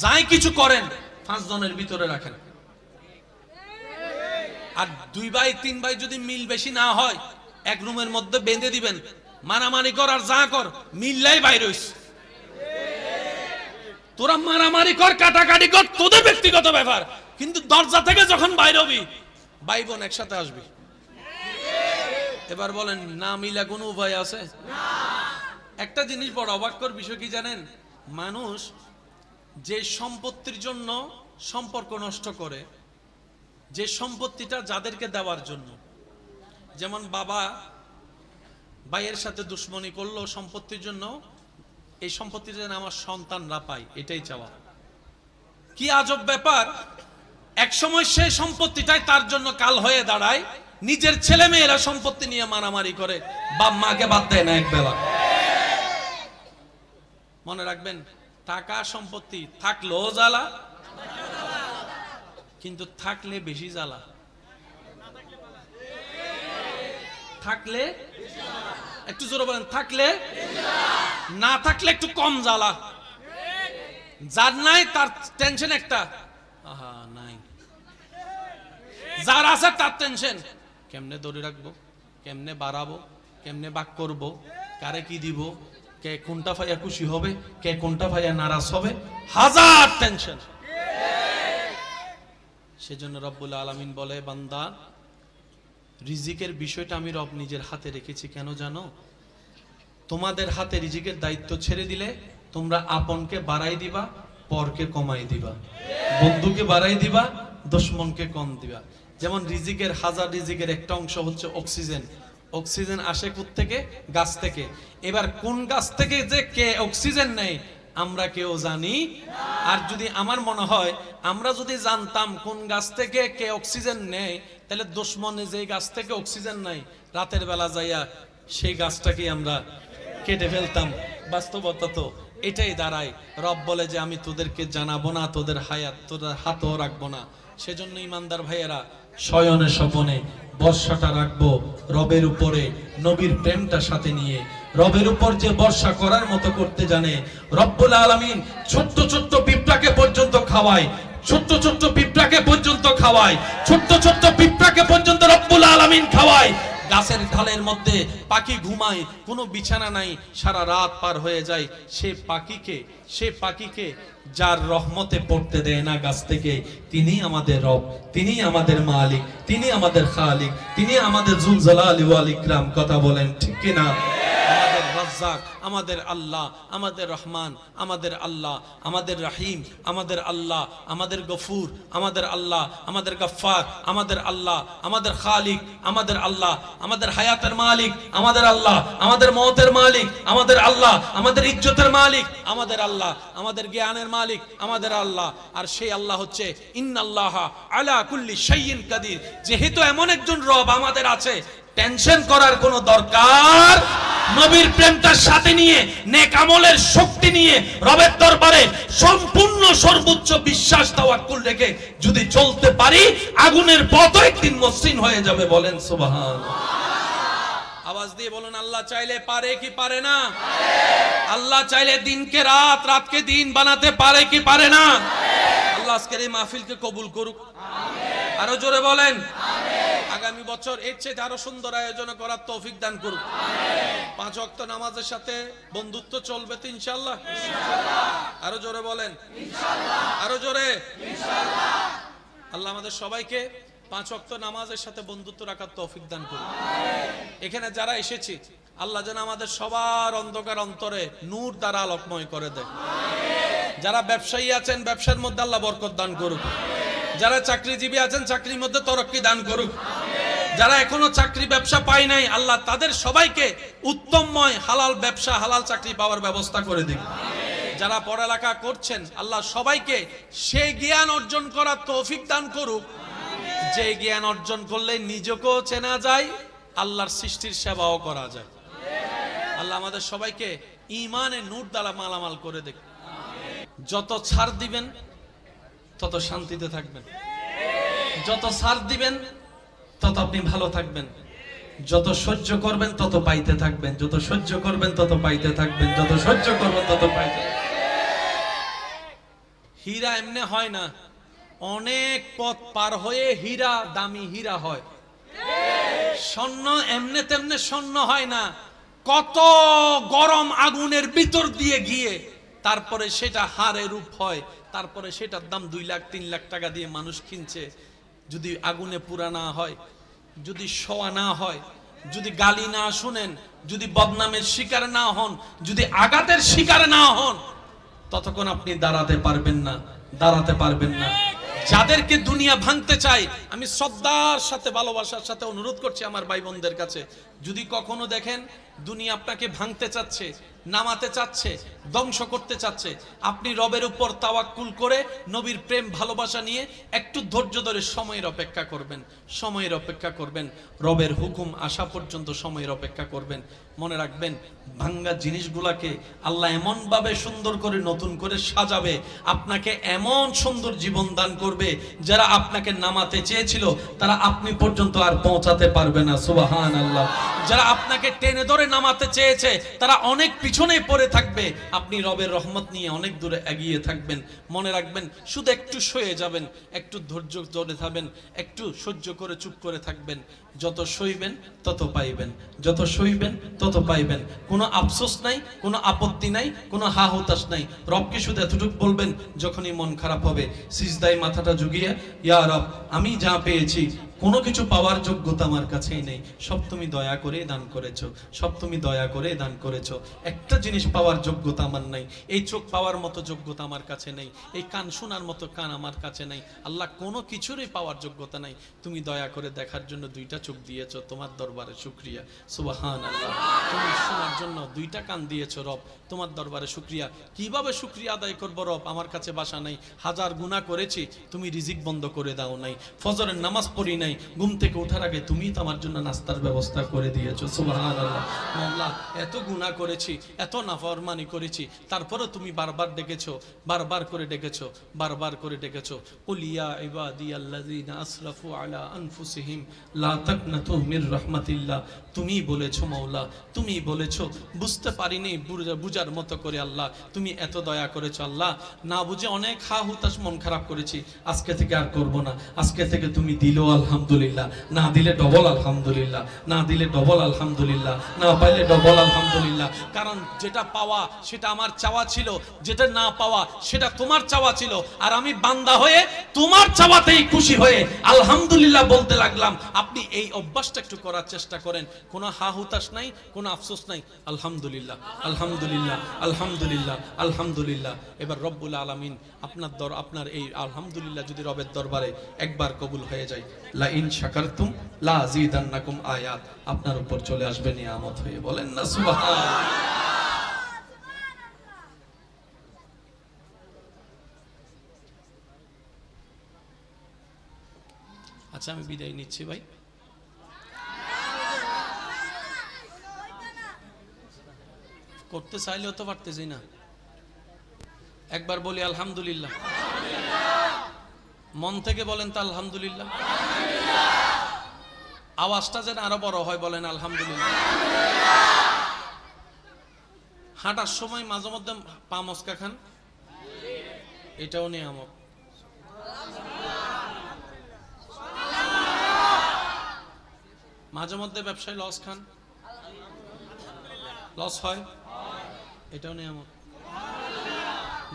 যাই কিছু করেন 5 জনের ভিতরে রাখেন। আর 2 ভাই 3 ভাই যদি মিল বেশি না হয়, এক রুমের মধ্যে বেঁধে দিবেন, মারামারি কর আর যা কর, মিললাই বাইরে হইস। তোরা মারামারি কর, কাটাকাটি কর, তোদের ব্যক্তিগত ব্যাপার, কিন্তু দরজা থেকে যখন বাইরে হবি, ভাই বোন একসাথে আসবি। এবার বলেন, না মিলা কোনো উপায় আছে? একটা জিনিস বড় অবাককর বিষয় কি জানেন? মানুষ যে সম্পত্তির জন্য সম্পর্ক নষ্ট করে, যে সম্পত্তিটা যাদেরকে দেওয়ার জন্য, যেমন বাবা ভাইয়ের সাথে দুশ্মনী করলো সম্পত্তির জন্য, এই সম্পত্তিটা যেন আমার সন্তানরা পায়, এটাই চাওয়া। কি আজব ব্যাপার! এক সময় সেই সম্পত্তিটাই তার জন্য কাল হয়ে দাঁড়ায়। নিজের ছেলে মেয়েরা সম্পত্তি নিয়ে মারামারি করে, বাপ মাকে বাদ দেয় না একবেলা। মনে রাখবেন, টাকা সম্পত্তি থাকলেও জ্বালা, কিন্তু থাকলে বেশি জ্বালা। থাকলে একটু জোরে বলেন, থাকলে, না থাকলে একটু কম জ্বালা। যার নাই তার টেনশন একটা, আহা নাই। যার আছে তার টেনশন, কেমনে ধরে রাখবো, কেমনে বাড়াবো, কেমনে বাক করব, কারে কি দিব, কে কোনটা ভাইয়া খুশি হবে, কে কোনটা ভাইয়া নারাজ হবে, হাজার টেনশন। সেজন্য রব্বুল আলামিন বলে, বান্দা রিজিকের বিষয়টা আমি রব নিজের হাতে রেখেছি কেন জানো? তোমাদের হাতে রিজিকের দায়িত্ব ছেড়ে দিলে তোমরা আপনকে বাড়াই দিবা, পরকে কমাই দিবা, বন্ধুকে বাড়াই দিবা, দুশমনকে কম দিবা। যেমন রিজিকের হাজার রিজিকের একটা অংশ হচ্ছে অক্সিজেন। অক্সিজেন আসে থেকে গাছ থেকে। এবার কোন গাছ থেকে যে কে অক্সিজেন নেয় আমরা কেউ জানি? আর যদি আমার মনে হয় আমরা যদি জানতাম কোন গাছ থেকে কে অক্সিজেন নেয়, তাহলে দুশমনে যে গাছ থেকে অক্সিজেন নেয় রাতের বেলা যাইয়া সেই গাছটাকে আমরা কেটে ফেলতাম। বাস্তবতা তো এটাই দাঁড়ায়। রব বলে যে আমি তোদেরকে জানাবো না, তোদের হায়াত তোদের হাতও রাখবো না। সেজন্য ইমানদার ভাইয়েরা শয়নে স্বপনে বর্ষাটা রাখবো রবের উপরে, নবীর প্রেমটা সাথে নিয়ে। রবের উপর যে বর্ষা করার মতো করতে জানে, রব্বুল আলামিন ছোট্ট ছোট্ট পিঁপড়াকে পর্যন্ত খাওয়ায়, ছোট্ট ছোট্ট পিঁপড়াকে পর্যন্ত খাওয়ায়, ছোট্ট ছোট্ট পিঁপড়াকে পর্যন্ত রব্বুল আলামিন খাওয়ায়। গাছের ঢালের মধ্যে পাখি ঘুমায়, কোনো বিছানা নাই, সারা রাত পার হয়ে যায়। সে পাখিকে যার রহমতে পড়তে দেয় না গাছ থেকে, তিনি আমাদের রব, তিনি আমাদের মালিক, তিনি আমাদের খালিক, তিনি আমাদের জুল জালালি ওয়াল ইকরাম। কথা বলেন ঠিক কিনা? আমাদের রাজ্জাক, আমাদের আল্লাহ, আমাদের রহমান, আমাদের আল্লাহ, আমাদের রহিম, আমাদের আল্লাহ, আমাদের গফুর, আমাদের আল্লাহ, আমাদের গফফার, আমাদের আল্লাহ, আমাদের খালিক, আমাদের আল্লাহ, আমাদের হায়াতের মালিক, আমাদের আল্লাহ, আমাদের মওতের মালিক, আমাদের আল্লাহ, আমাদের ইজ্জতের মালিক, আমাদের আল্লাহ, আমাদের জ্ঞানের মালিক, আমাদের আল্লাহ। আর সেই আল্লাহ হচ্ছে ইন্নাল্লাহা আলা কুল্লি শাইইন কাদির। যেহেতু এমন একজন রব আমাদের আছে, টেনশন করার কোনো দরকার। নবীর প্রেমটার সাথে নিয়ে, নেক আমলের শক্তি নিয়ে, রবের দরবারে সম্পূর্ণ সর্বোচ্চ বিশ্বাস তাওয়াক্কুল রেখে যদি চলতে পারি, আগুনের পথ একদিন মসৃণ হয়ে যাবে। বলেন সুবহানাল্লাহ। আওয়াজ দিয়ে বলুন আল্লাহ চাইলে পারে কি পারে না? আল্লাহ চাইলে দিনকে রাত, রাতকে দিন বানাতে পারে কি পারে না? আল্লাহ আজকের এই মাহফিলকে কবুল করুক। আরো জোরে বলেন আগামী বছর এর চেয়ে আরো সুন্দর আয়োজন করার তৌফিক দান করুক। 5 ওয়াক্ত নামাজের সাথে বন্ধুত্ব চলবে তো ইনশাআল্লাহ। আরো জোরে বলেন ইনশাআল্লাহ। আরো জোরে ইনশাআল্লাহ। আল্লাহ আমাদের সবাইকে 5 ওয়াক্ত নামাজের সাথে বন্ধুত্ব রাখার তৌফিক দান করুক। এখানে যারা এসেছি আল্লাহ যেন আমাদের সবার অন্ধকার অন্তরে নূর দ্বারা আলোকময় করে দেয়। যারা ব্যবসায়ী আছেন ব্যবসার মধ্যে আল্লাহ বরকত দান করুক। যারা চাকরিজীবী আছেন চাকরির মধ্যে তরক্কি দান করুক। যারা এখনো চাকরি ব্যবসা পায় নাই আল্লাহ তাদের সবাইকে উত্তমময় হালাল ব্যবসা হালাল চাকরি পাওয়ার ব্যবস্থা করে দিক। যারা পড়ালেখা করছেন আল্লাহ সবাইকে সেই জ্ঞান অর্জন করার তৌফিক দান করুক, যে জ্ঞান অর্জন করলে নিজেকেও চেনা যায়, আল্লাহর সৃষ্টির সেবাও করা যায়। আল্লাহ আমাদের সবাইকে ঈমানের নূর দ্বারা মালামাল করে দেখ। যত ছাড় দিবেন তত শান্তিতে থাকবেন, যত ছাড় দিবেন তত আপনি ভালো থাকবেন, যত সহ্য করবেন তত পাইতে থাকবেন, যত সহ্য করবেন তত পাইতে থাকবেন, যত সহ্য করবেন তত পাইতে। হীরা এমনি হয় না, অনেক পথ পার হয়ে হীরা দামি হীরা হয়। স্বর্ণ এমনে তেমনে স্বর্ণ হয় না, কত গরম আগুনের ভিতর দিয়ে গিয়ে তারপরে সেটা হারে রূপ হয়, তারপরে সেটার দাম 2 লাখ 3 লাখ টাকা দিয়ে মানুষ কিনছে। যদি আগুনে পুরা না হয়, যদি শোয়া না হয়, যদি গালি না শুনেন, যদি বদনামের শিকার না হন, যদি আঘাতের শিকার না হন, ততক্ষণ আপনি দাঁড়াতে পারবেন না, দাঁড়াতে পারবেন না। যাদেরকে দুনিয়া ভাঙতে চায় আমি শ্রদ্ধার সাথে ভালোবাসার সাথে অনুরোধ করছি আমার ভাই বোনদের কাছে, যদি কখনো দেখেন দুনিয়া আপনাকে ভাঙতে চাচ্ছে, নামাতে চাচ্ছে, ধ্বংস করতে চাচ্ছে, আপনি রবের উপর তাওয়াক্কুল করে নবীর প্রেম ভালোবাসা নিয়ে একটু ধৈর্য ধরে সময়ের অপেক্ষা করবেন, সময়ের অপেক্ষা করবেন, রবের হুকুম আসা পর্যন্ত সময়ের অপেক্ষা করবেন। মনে রাখবেন ভাঙ্গা জিনিসগুলাকে আল্লাহ এমন ভাবে সুন্দর করে নতুন করে সাজাবে, আপনাকে এমন সুন্দর জীবন দান করবে, যারা আপনাকে নামাতে চেয়েছিল তারা আপনি পর্যন্ত আর পৌঁছাতে পারবে না। সুবহানাল্লাহ। যারা আপনাকে টেনে ধরে নামাতে চেয়েছে তারা অনেক পিছনে পড়ে থাকবে, আপনি রবের রহমত নিয়ে অনেক দূরে এগিয়ে থাকবেন। মনে রাখবেন শুধু একটু সয়ে যাবেন, একটু ধৈর্য ধরে থাকবেন, একটু সহ্য করে চুপ করে থাকবেন। যত সইবেন তত পাইবেন, যত সইবেন তত পাইবেন। কোনো আফসোস নাই, কোনো আপত্তি নাই, কোনো হা হুতাশ নাই। রবকে শুধু এতটুকু বলবেন যখনই মন খারাপ হবে, সিজদায় মাথাটা ঝুঁকিয়ে, ইয়া রব, আমি যা পেয়েছি কোনো কিছু পাওয়ার যোগ্যতা আমার কাছেই নেই, সব তুমি দয়া করে দান করেছো, সব তুমি দয়া করে দান করেছো। একটা জিনিস পাওয়ার যোগ্যতা আমার নাই, এই চোখ পাওয়ার মতো যোগ্যতা আমার কাছে নেই, এই কান শোনার মতো কান আমার কাছে নেই। আল্লাহ, কোনো কিছুরই পাওয়ার যোগ্যতা নাই, তুমি দয়া করে দেখার জন্য দুইটা চোখ দিয়েছো, তোমার দরবারে শুকরিয়া। সুবহানাল্লাহ। তুমি শোনার জন্য দুইটা কান দিয়েছো রব, তোমার দরবারে শুকরিয়া। কিভাবে শুকরিয়া আদায় করবো রব? আমার কাছে বাসা নাই, হাজার গুনাহ করেছি, তুমি রিজিক বন্ধ করে দাও নাই, ফজরের নামাজ পড়ি নাই, ঘুম থেকে ওঠার আগে তুমি তো আমার জন্য নাস্তার ব্যবস্থা করে দিয়েছো। সুবহানাল্লাহ। আল্লাহ, এত গুনাহ করেছি, এত নাফরমানি করেছি, তারপরে তুমি বারবার ডেকেছো, বারবার করে ডেকেছো, বারবার করে ডেকেছো। কুল ইয়া ইবাদিয়াল্লাযিনা আসরাফু আলা আনফুসিহিম লা তাকনাতু মির রাহমাতিল্লাহ। তুমি বলেছো মাওলা, তুমি বলেছো, বুঝতে পারিনি, বুঝার মতো করে আল্লাহ তুমি এত দয়া করেছো। আল্লাহ, না বুঝে অনেক হা হুতাশ মন খারাপ করেছি, আজকে থেকে আর করব না। আজকে থেকে তুমি দিলো আলহামদুলিল্লাহ, না দিলে ডবল আলহামদুলিল্লাহ, না দিলে ডবল আলহামদুলিল্লাহ, না পাইলে ডবল আলহামদুলিল্লাহ। কারণ যেটা পাওয়া সেটা আমার চাওয়া ছিল, যেটা না পাওয়া সেটা তোমার চাওয়া ছিল, আর আমি বান্দা হয়ে তোমার চাওয়াতেই খুশি হয়ে আলহামদুলিল্লাহ বলতে লাগলাম। আপনি এই অভ্যাসটা একটু করার চেষ্টা করেন, কোনো হা হুতাশ নাই, কোনো আফসোস নাই। আলহামদুলিল্লাহ, আলহামদুলিল্লাহ, আলহামদুলিল্লাহ, আলহামদুলিল্লাহ। এবার রব্বুল আলামিন আপনার এই আলহামদুলিল্লাহ যদি রবের দরবারে একবার কবুল হয়ে যায়, লা ইন শাকারতুম লা আযীদান্নাকুম আয়াত আপনার উপর চলে আসবে নিয়ামত হয়ে। বলেন না সুবহানাল্লাহ। আচ্ছা, আমি বিদায় নিচ্ছি ভাই। করতে চাইলেও তো পারতেছি না। একবার বলি আলহামদুলিল্লাহ, মন থেকে বলেন তো আলহামদুলিল্লাহ। আওয়াজটা যেন আরো বড় হয়, বলেন আলহামদুলিল্লাহ। হাঁটার সময় মাঝে মধ্যে পা মস্কা খান, এটাও নিয়ামত। মাঝে মধ্যে ব্যবসায় লস খান, লস হয়, এটাও নিয়ামত।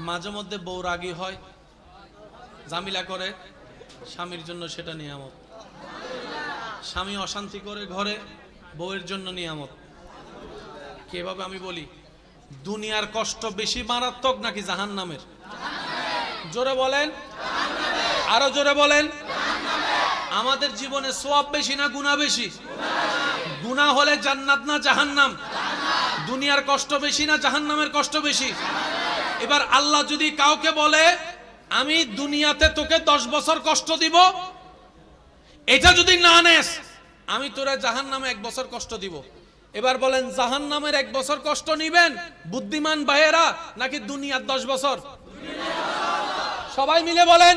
মাঝে মধ্যে বউ রাগী হয়, জামিলা করে স্বামীর জন্য, সেটা নিয়ামত। স্বামী অশান্তি করে ঘরে, বউয়ের জন্য নিয়ামত। কিভাবে আমি বলি, দুনিয়ার কষ্ট বেশি মারাত্মক নাকি জাহান্নামের? জোরে বলেন, আরো জোরে বলেন। আমাদের জীবনে সওয়াব বেশি না গুনাহ বেশি? গুনাহ হলে জান্নাত না জাহান্নাম? দুনিয়ার কষ্ট বেশি না জাহান্নামের কষ্ট বেশি? এবার আল্লাহ যদি কাউকে বলে আমি দুনিয়াতে তোকে 10 বছর কষ্ট দিব, এটা যদি না নেস আমি তোরে জাহান্নামে 1 বছর কষ্ট দিব। এবার বলেন, জাহান্নামের 1 বছর কষ্ট নিবেন বুদ্ধিমান ভাইয়েরা নাকি দুনিয়ার 10 বছর? সবাই মিলে বলেন,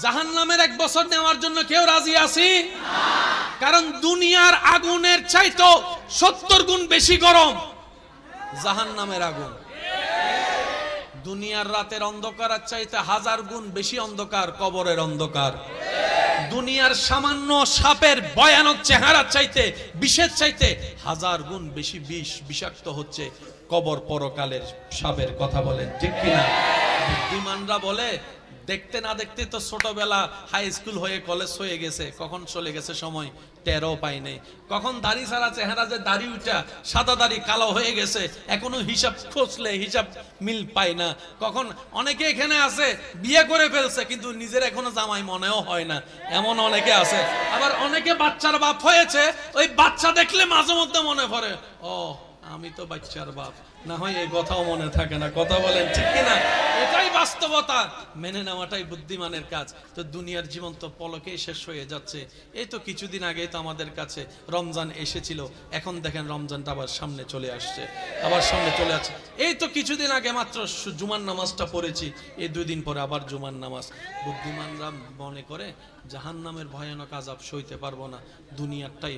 জাহান্নামের 1 বছর নেওয়ার জন্য কেউ রাজি আছি? কারণ দুনিয়ার আগুনের চাইতো 70 গুণ বেশি গরম জাহান্নামের আগুন। দুনিয়ার রাতের অন্ধকারের চাইতে 1000 গুণ বেশি অন্ধকার কবরের অন্ধকার। দুনিয়ার সামান্য সাপের ভয়ানক চেহারার চাইতে, বিষের চাইতে 1000 গুণ বেশি বিষ, বিষাক্ত হচ্ছে কবর পরকালের সাপের। কথা বলেন ঠিক কিনা? বুদ্ধিমানরা বলে, দেখতে না দেখতে তো ছোটবেলা হাই স্কুল হয়ে কলেজ হয়ে গেছে, কখন চলে গেছে সময় টেরও পাই নাই। কখন দাড়ি ছাড়া চেহারা যে দাড়ি উঠা সাদা দাড়ি কালো হয়ে গেছে, এখনো হিসাব খুঁজলে হিসাব মিল পাই না। কখন অনেকে এখানে আছে বিয়ে করে ফেলছে কিন্তু নিজের এখনো জামাই মনেও হয় না, এমন অনেকে আছে। আবার অনেকে বাচ্চার বাপ হয়েছে, ওই বাচ্চা দেখলে মাঝে মধ্যে মনে পড়ে, ও আমি তো বাচ্চার বাপ, না হয় এই কথাও মনে থাকে না। কথা বলেন ঠিক কিনা? এটাই বাস্তবতা, মেনে নেওয়াটাই বুদ্ধিমানের কাজ। তো দুনিয়ার জীবন তো পলকেই শেষ হয়ে যাচ্ছে। এই তো কিছুদিন আগে তো আমাদের কাছে রমজান এসেছিল, এখন দেখেন রমজানটা আবার সামনে চলে আসছে, আবার সামনে চলে আসছে। এই তো কিছুদিন আগে মাত্র জুমার নামাজটা পড়েছি, এই 2 দিন পরে আবার জুমার নামাজ। বুদ্ধিমানরা মনে করে জাহান্নামের ভয়ানক আযাব সইতে পারবো না, দুনিয়ারটাই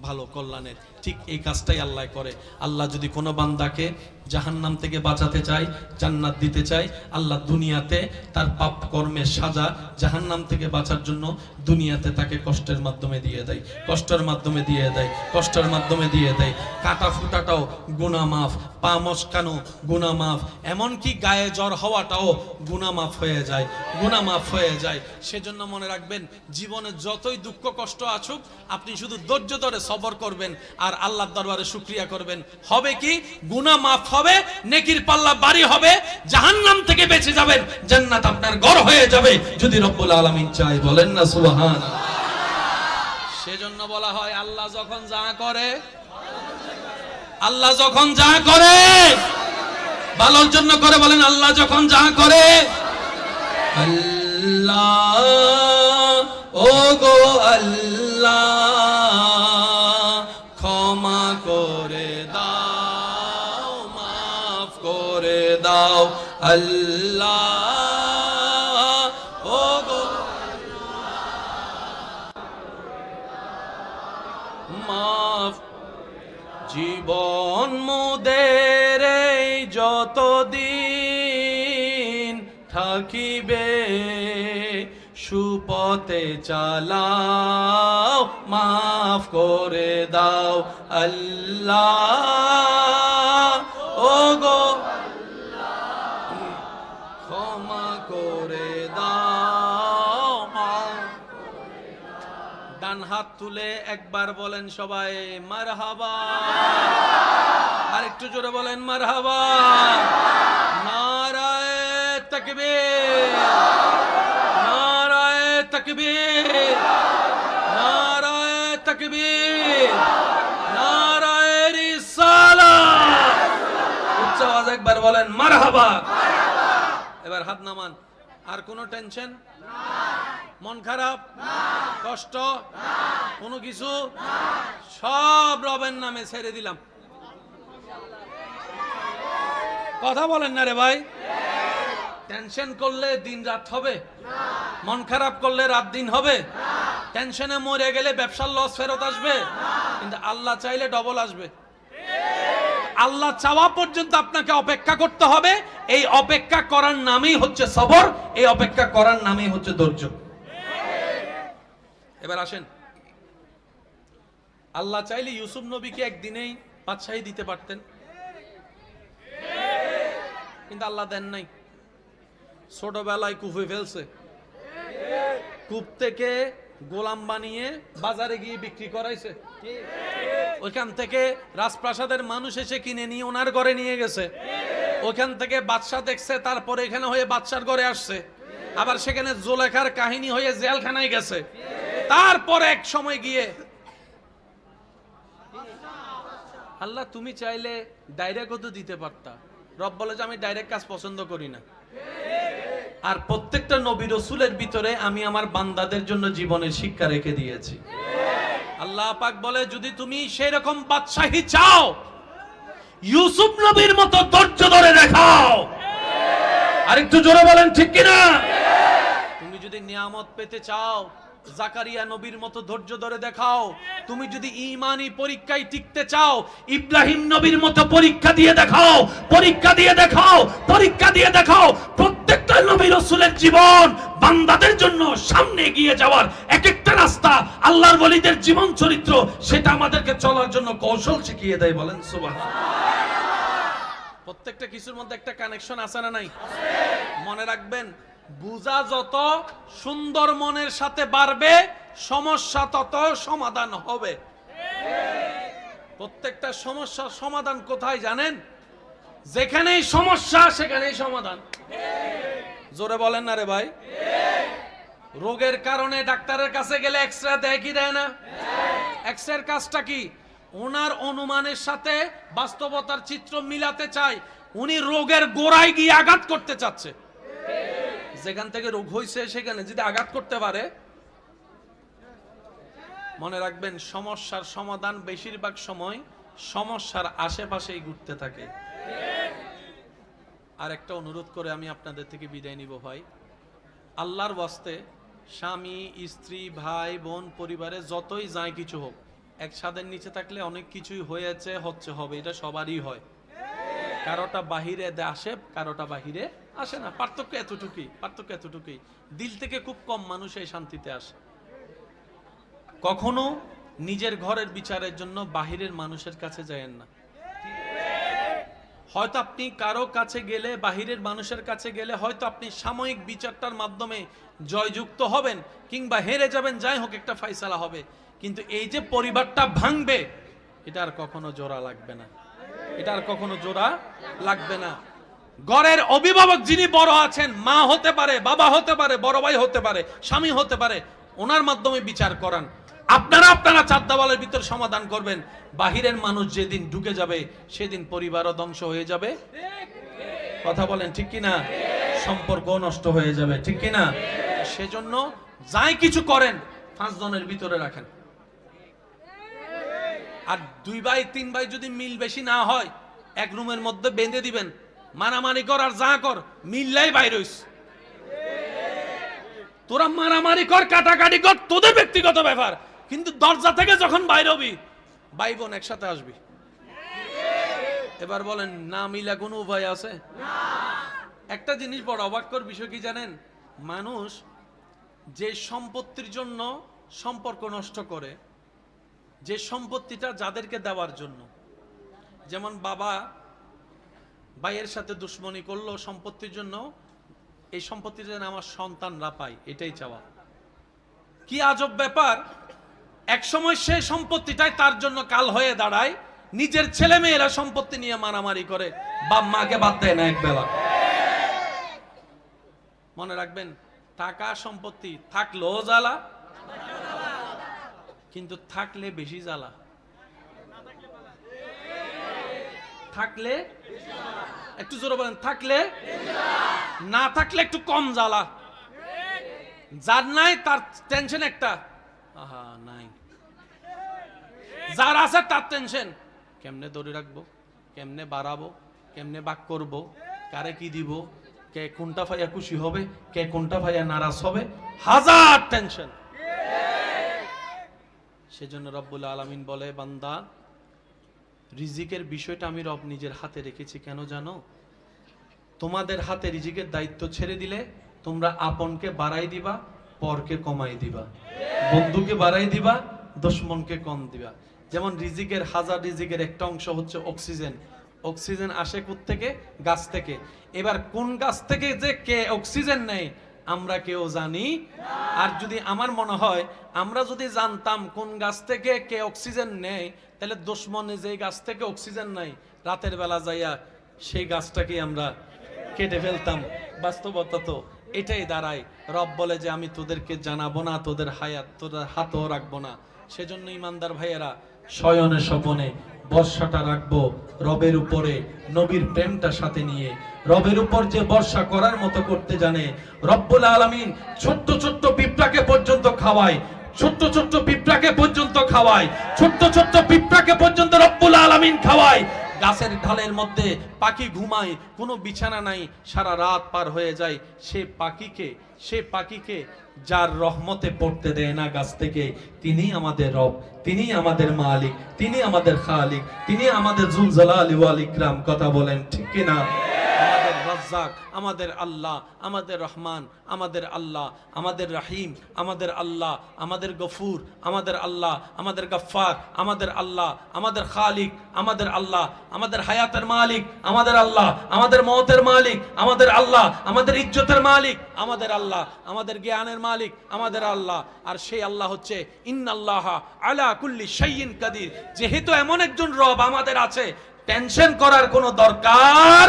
ভালো কল্যাণের। ঠিক এই কাজটাই আল্লাহ করে। আল্লাহ যদি কোনো বান্দাকে জাহান্নাম থেকে বাঁচাতে চাই, জান্নাত দিতে চাই। আল্লাহ দুনিয়াতে তার পাপ কর্মের সাজা জাহান্নাম থেকে বাঁচার জন্য দুনিয়াতে তাকে কষ্টের মাধ্যমে দিয়ে দেয়, কষ্টের মাধ্যমে দিয়ে দেয়, কষ্টের মাধ্যমে দিয়ে দেয়। কাটা ফুটাটাও গুনাহ মাফ, পা মচকানো গুনাহ মাফ, এমনকি গায়ে জ্বর হওয়াটাও গুনাহ মাফ হয়ে যায়, গুনাহ মাফ হয়ে যায়। সেজন্য মনে রাখবেন, জীবনে যতই দুঃখ কষ্ট আসুক, আপনি শুধু ধৈর্য ধরে সবর করবেন আর আল্লাহর দরবারে শুকরিয়া করবেন। হবে কি? গুনাহ মাফ হবে, নেকির পাল্লা ভারী হবে, জাহান্নাম থেকে বেঁচে যাবেন, জান্নাত আপনার ঘর হয়ে যাবে যদি রব্বুল আলামিন চায়। বলেন না সুবহানাল্লাহ। সেজন্য বলা হয়, আল্লাহ যখন যা করে, আল্লাহ যখন যা করে ভালোর জন্য করে। বলেন, আল্লাহ যখন যা করে, আল্লাহ ও গো আল্লাহ ক্ষমা করে দাও, মাফ করে দাও। আল্লাহ ও গো মাফ। জীবন মোদের যতদিন থাকিবে, সুপথে চালাও, মাফ করে দাও। আল্লাহ ও গো ক্ষমা করে দাও। ডান হাত তুলে একবার বলেন সবাই মারহাবা, আর একটু জোরে বলেন মারহাবা। নারায়ে তাকবীর, নারায়ে তাকবীর, নারায়ে তাকবীর, নারায়ে রিসালাত। উচ্চ আওয়াজে একবার বলেন মারহাবা। এবার হাত নামান। আর কোনো টেনশন মন খারাপ কষ্ট কোনো কিছু সব রবের নামে ছেড়ে দিলাম। কথা বলেন না রে ভাই। টেনশন করলে দিন রাত হবে, মন খারাপ করলে রাত দিন হবে। টেনশনে মরে গেলে ব্যবসার লস ফেরত আসবে, কিন্তু আল্লাহ চাইলে ডবল আসবে। আল্লাহ চাওয়া পর্যন্ত আপনাকে অপেক্ষা করতে হবে। এই অপেক্ষা করার নামই হচ্ছে সবর, এই অপেক্ষা করার নামই হচ্ছে ধৈর্য। এবার আসেন, আল্লাহ চাইলে ইউসুফ নবীকে একদিনেই বাদশাহী দিতে পারতেন, কিন্তু আল্লাহ দেন নাই। ছোটবেলায় কুফে ফেলছে, কূপ থেকে গোলাম বানিয়ে বাজারে গিয়ে বিক্রি করাইছে। ওইখান থেকে রাজপ্রাসাদের মানুষ এসে কিনে নিয়ে ওনার ঘরে নিয়ে গেছে। ওইখান থেকে বাদশাহ দেখছে, তারপরে এখানে হয়ে বাদশার ঘরে আসছে। আবার সেখানে জোলেখার কাহিনী হয়ে জেলখানায় গেছে। তারপরে এক সময় গিয়ে আল্লাহ তুমি চাইলে ডাইরেক্ট তো দিতে পারতা। রব বলে যে আমি ডাইরেক্ট কাজ পছন্দ করি না। আর প্রত্যেকটা নবী রাসূলের ভিতরে আমি আমার বান্দাদের জন্য জীবনের শিক্ষা রেখে দিয়েছি। আল্লাহ পাক বলে যদি তুমি সেই রকম বাদশাহী চাও, ইউসুফ নবীর মতো ধৈর্য ধরে দেখাও। আরেকটু জোরে বলেন ঠিক কিনা? তুমি যদি নিয়ামত পেতে চাও, জাকারিয়া নবীর মতো ধৈর্য ধরে দেখাও। তুমি যদি ঈমানি পরীক্ষায় টিকতে চাও, ইব্রাহিম নবীর মতো পরীক্ষা দিয়ে দেখাও, পরীক্ষা দিয়ে দেখাও, পরীক্ষা দিয়ে দেখাও। প্রত্যেকটা নবী রাসূলের জীবন বান্দাদের জন্য সামনে এগিয়ে যাওয়ার এক একটা রাস্তা, আল্লাহর ওলিদের জীবন চরিত্র, সেটা আমাদেরকে চলার জন্য কৌশল শিখিয়ে দেয়। বলেন সুবহানাল্লাহ। প্রত্যেকটা কিছুর মধ্যে একটা কানেকশন আছে না নাই? মনে রাখবেন, বুঝা যত সুন্দর মনের সাথে বাড়বে, সমস্যা তত সমাধান হবে। প্রত্যেকটা সমস্যার সমাধান কোথায় জানেন? যেখানেই সমস্যা সেখানেই সমাধান। জোরে বলেন না রে ভাই। রোগের কারণে ডাক্তারের কাছে গেলে এক্সরে দেয় কি দেয় না? এক্সরের কাজটা কি? ওনার অনুমানের সাথে বাস্তবতার চিত্র মিলাতে চায়। উনি রোগের গোড়ায় গিয়ে আঘাত করতে চাচ্ছে। যেখান থেকে রোগ হয়েছে সেখানে যদি আঘাত করতে পারে, মনে রাখবেন সমস্যার সমাধান বেশিরভাগ সময় সমস্যার আশেপাশেই ঘুরতে থাকে। আর একটা অনুরোধ করে আমি আপনাদের থেকে বিদায় নিব ভাই। আল্লাহর ওয়াস্তে স্বামী স্ত্রী ভাই বোন পরিবারে যতই যায় কিছু হোক, এক ছাদের নিচে থাকলে অনেক কিছুই হয়েছে হচ্ছে হবে, এটা সবারই হয়। কারোটা বাহিরে আসে, কারোটা বাহিরে আসে না। পার্থক্য এতটুকুই। দিল থেকে খুব কম মানুষ এই শান্তিতে আসে। কখনো নিজের ঘরের বিচারের জন্য বাহিরের মানুষের কাছে যায়েন না। হয়তো আপনি কারো কাছে গেলে, বাহিরের মানুষের কাছে গেলে হয়তো আপনি সাময়িক বিচারটার মাধ্যমে জয়যুক্ত হবেন কিংবা হেরে যাবেন, যাই হোক একটা ফয়সালা হবে, কিন্তু এই যে পরিবারটা ভাঙবে, এটা আর কখনো জোড়া লাগবে না। ঘরের অভিভাবক যিনি বড় আছেন, মা হতে পারে, বাবা হতে পারে, বড় ভাই হতে পারে, স্বামী হতে পারে, ওনার মাধ্যমে বিচার করান। আপনারা চার দেওয়ালের ভিতর সমাধান করবেন। বাহিরের মানুষ যেদিন ঢুকে যাবে, সেদিন পরিবারও ধ্বংস হয়ে যাবে। কথা বলেন ঠিক কিনা? সম্পর্ক নষ্ট হয়ে যাবে, ঠিক কিনা? সেজন্য যাই কিছু করেন 5 জনের ভিতরে রাখেন। আর 2 ভাই 3 ভাই যদি মিল বেশি না হয়, এক রুমের মধ্যে বেঁধে দিবেন, মারামারি কর আর যা কর, মিললাই বাইর হইস। তোরা মারামারি কর, কাটাকাটি কর, তোদের ব্যক্তিগত ব্যাপার, কিন্তু দরজা থেকে যখন বাইর হবি, ভাই বোন একসাথে আসবি। এবার বলেন, না মিলা কোনো উপায় আছে? একটা জিনিস বড় অবাককর বিষয় কি জানেন? মানুষ যে সম্পত্তির জন্য সম্পর্ক নষ্ট করে, যে সম্পত্তিটা যাদেরকে দেওয়ার জন্য, যেমন বাবা ভাইয়ের সাথে দুশ্মনী করলো সম্পত্তির জন্য, এই সম্পত্তি যেন আমার সন্তানরা পায়, এটাই চাওয়া। কি আজব ব্যাপার! এক সময় সে সম্পত্তিটাই তার জন্য কাল হয়ে দাঁড়ায়। নিজের ছেলে মেয়েরা সম্পত্তি নিয়ে মারামারি করে, বাপ মাকে বাদ দেয় না একবেলা। মনে রাখবেন, টাকা সম্পত্তি থাকলেও জ্বালা, কিন্তু থাকলে বেশি জ্বালা। থাকলে একটু জোরে বলেন, থাকলে, না থাকলে একটু কম জ্বালা। যার নাই তার টেনশন একটা, আহা নাই। যার আছে তার টেনশন, কেমনে ধরে রাখবো, কেমনে বাড়াবো, কেমনে বাক করব, কারে কি দিব, কে কোনটা ভাইয়া খুশি হবে, কে কোনটা ভাইয়া নারাজ হবে, হাজার টেনশন। সেজন্য রব্বুল আলামিন বলে, বান্দা, রিজিকের বিষয়টা আমি রব নিজের হাতে রেখেছি। কেন জানো? তোমাদের হাতে রিজিকের দায়িত্ব ছেড়ে দিলে তোমরা আপনকে বাড়াই দিবা, পরকে কমাই দিবা, বন্ধুকে বাড়াই দিবা, দুশমনকে কম দিবা। যেমন রিজিকের রিজিকের একটা অংশ হচ্ছে অক্সিজেন। অক্সিজেন আসে কোত্থেকে? গাছ থেকে। এবার কোন গাছ থেকে যে কে অক্সিজেন নেয় আমরা কেউ জানি? আর যদি আমার মনে হয় আমরা যদি জানতাম কোন গাছ থেকে কে অক্সিজেন নেয়, তাহলে দুশমনে যে গাছ থেকে অক্সিজেন নেয়, রাতের বেলা যাইয়া সেই গাছটাকে আমরা কেটে ফেলতাম। বাস্তবতা তো এটাই দাঁড়ায়। রব বলে যে আমি তোদেরকে জানাবো না, তোদের হাতও রাখবো না। সেজন্য ইমানদার ভাইয়েরা, শয়নে স্বপনে বর্ষাটা রাখবো রবের উপরে, নবীর প্রেমটা সাথে নিয়ে। রবের উপর যে বর্ষা করার মতো করতে জানে, রব্বুল আলামিন ছোট্ট ছোট্ট পিঁপড়াকে পর্যন্ত খাওয়ায়, ছোট্ট ছোট্ট পিঁপড়াকে পর্যন্ত খাওয়ায়, ছোট্ট ছোট্ট পিঁপড়াকে পর্যন্ত রব্বুল আলামিন খাওয়ায়। গাছের ঢালের মধ্যে পাখি ঘুমায়, কোনো বিছানা নাই, সারা রাত পার হয়ে যায়। সে পাখিকে যার রহমতে পড়তে দেয় না গাছ থেকে, তিনি আমাদের রব, তিনি আমাদের মালিক, তিনি আমাদের খালিক, তিনি আমাদের জুল জালালি ওয়াল ইকরাম। কথা বলেন ঠিক কিনা? আমাদের রাজ্জাক, আমাদের আল্লাহ, আমাদের রহমান, আমাদের আল্লাহ, আমাদের রাহিম, আমাদের আল্লাহ, আমাদের গফুর, আমাদের আল্লাহ, আমাদের গফফার, আমাদের আল্লাহ, আমাদের খালিক, আমাদের আল্লাহ, আমাদের হায়াতের মালিক, আমাদের আল্লাহ, আমাদের মওতের মালিক, আমাদের আল্লাহ, আমাদের ইজ্জতের মালিক, আমাদের আল্লাহ, আমাদের জ্ঞানের মালিক, আমাদের আল্লাহ। আর সেই আল্লাহ হচ্ছে ইন্নাল্লাহা আলা কুল্লি শাইইন কাদির। যেহেতু এমন একজন রব আমাদের আছে, টেনশন করার কোনো দরকার।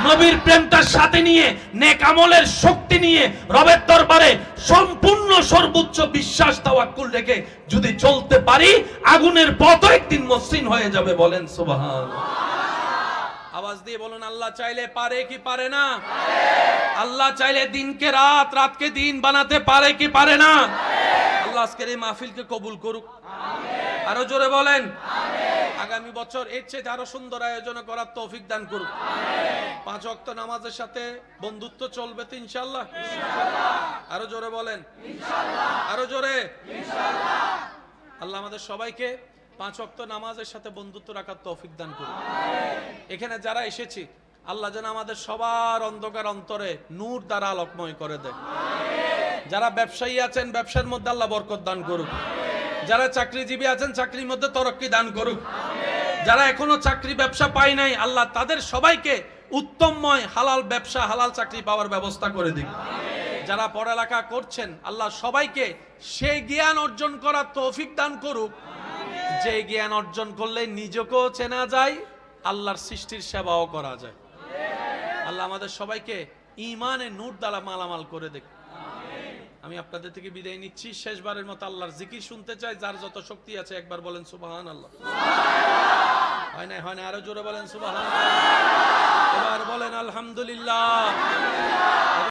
নবীর প্রেমটার সাথে নিয়ে, নেক আমলের শক্তি নিয়ে, রবের দরবারে সম্পূর্ণ সর্বোচ্চ বিশ্বাস তাওয়াক্কুল রেখে যদি চলতে পারি, আগুনের পথ একদিন মসৃণ হয়ে যাবে। বলেন সুবহানাল্লাহ। আওয়াজ দিয়ে বলুন, আল্লাহ চাইলে পারে কি পারে না? আল্লাহ চাইলে দিনকে রাত, রাতকে দিন বানাতে পারে কি পারে না? আল্লাহ আজকের এই মাহফিলকে কবুল করুক। আরো জোরে বলেন আগামী বছর এর চেয়ে আরো সুন্দর আয়োজন করার তৌফিক দান করুক। 5 ওয়াক্ত নামাজের সাথে বন্ধুত্ব চলবে তো ইনশাআল্লাহ। আরো জোরে বলেন ইনশাআল্লাহ, আরো জোরে ইনশাআল্লাহ। আল্লাহ আমাদের সবাইকে 5 ওয়াক্ত নামাজের সাথে বন্ধুত্ব রাখার তৌফিক দান করুন। এখানে যারা এসেছি আল্লাহ যেন আমাদের সবার অন্ধকার অন্তরে নূর দ্বারা আলোকময় করে দেয়। যারা ব্যবসায়ী আছেন ব্যবসার মধ্যে আল্লাহ বরকত দান করুক। যারা চাকরিজীবী আছেন চাকরির মধ্যে তরক্কি দান করুক। যারা এখনো চাকরি ব্যবসা পায় নাই আল্লাহ তাদের সবাইকে উত্তমময় হালাল ব্যবসা হালাল চাকরি পাওয়ার ব্যবস্থা করে দিক। যারা পড়ালেখা করছেন আল্লাহ সবাইকে সেই জ্ঞান অর্জন করার তৌফিক দান করুক, যে জ্ঞান অর্জন করলে নিজেকেও চেনা যায়, আল্লাহর সৃষ্টির সেবাও করা যায়। আল্লাহ আমাদের সবাইকে ঈমানের নূর দ্বারা মালামাল করে দেখ। আমি আপনাদের থেকে বিদায় নিচ্ছি। শেষবারের মতো আল্লাহর জিকির শুনতে চাই। যার যত শক্তি আছে একবার বলেন সুবহানাল্লাহ। হয় না আরো জোরে বলেন সুবহানাল্লাহ। এবার বলেন আলহামদুলিল্লাহ।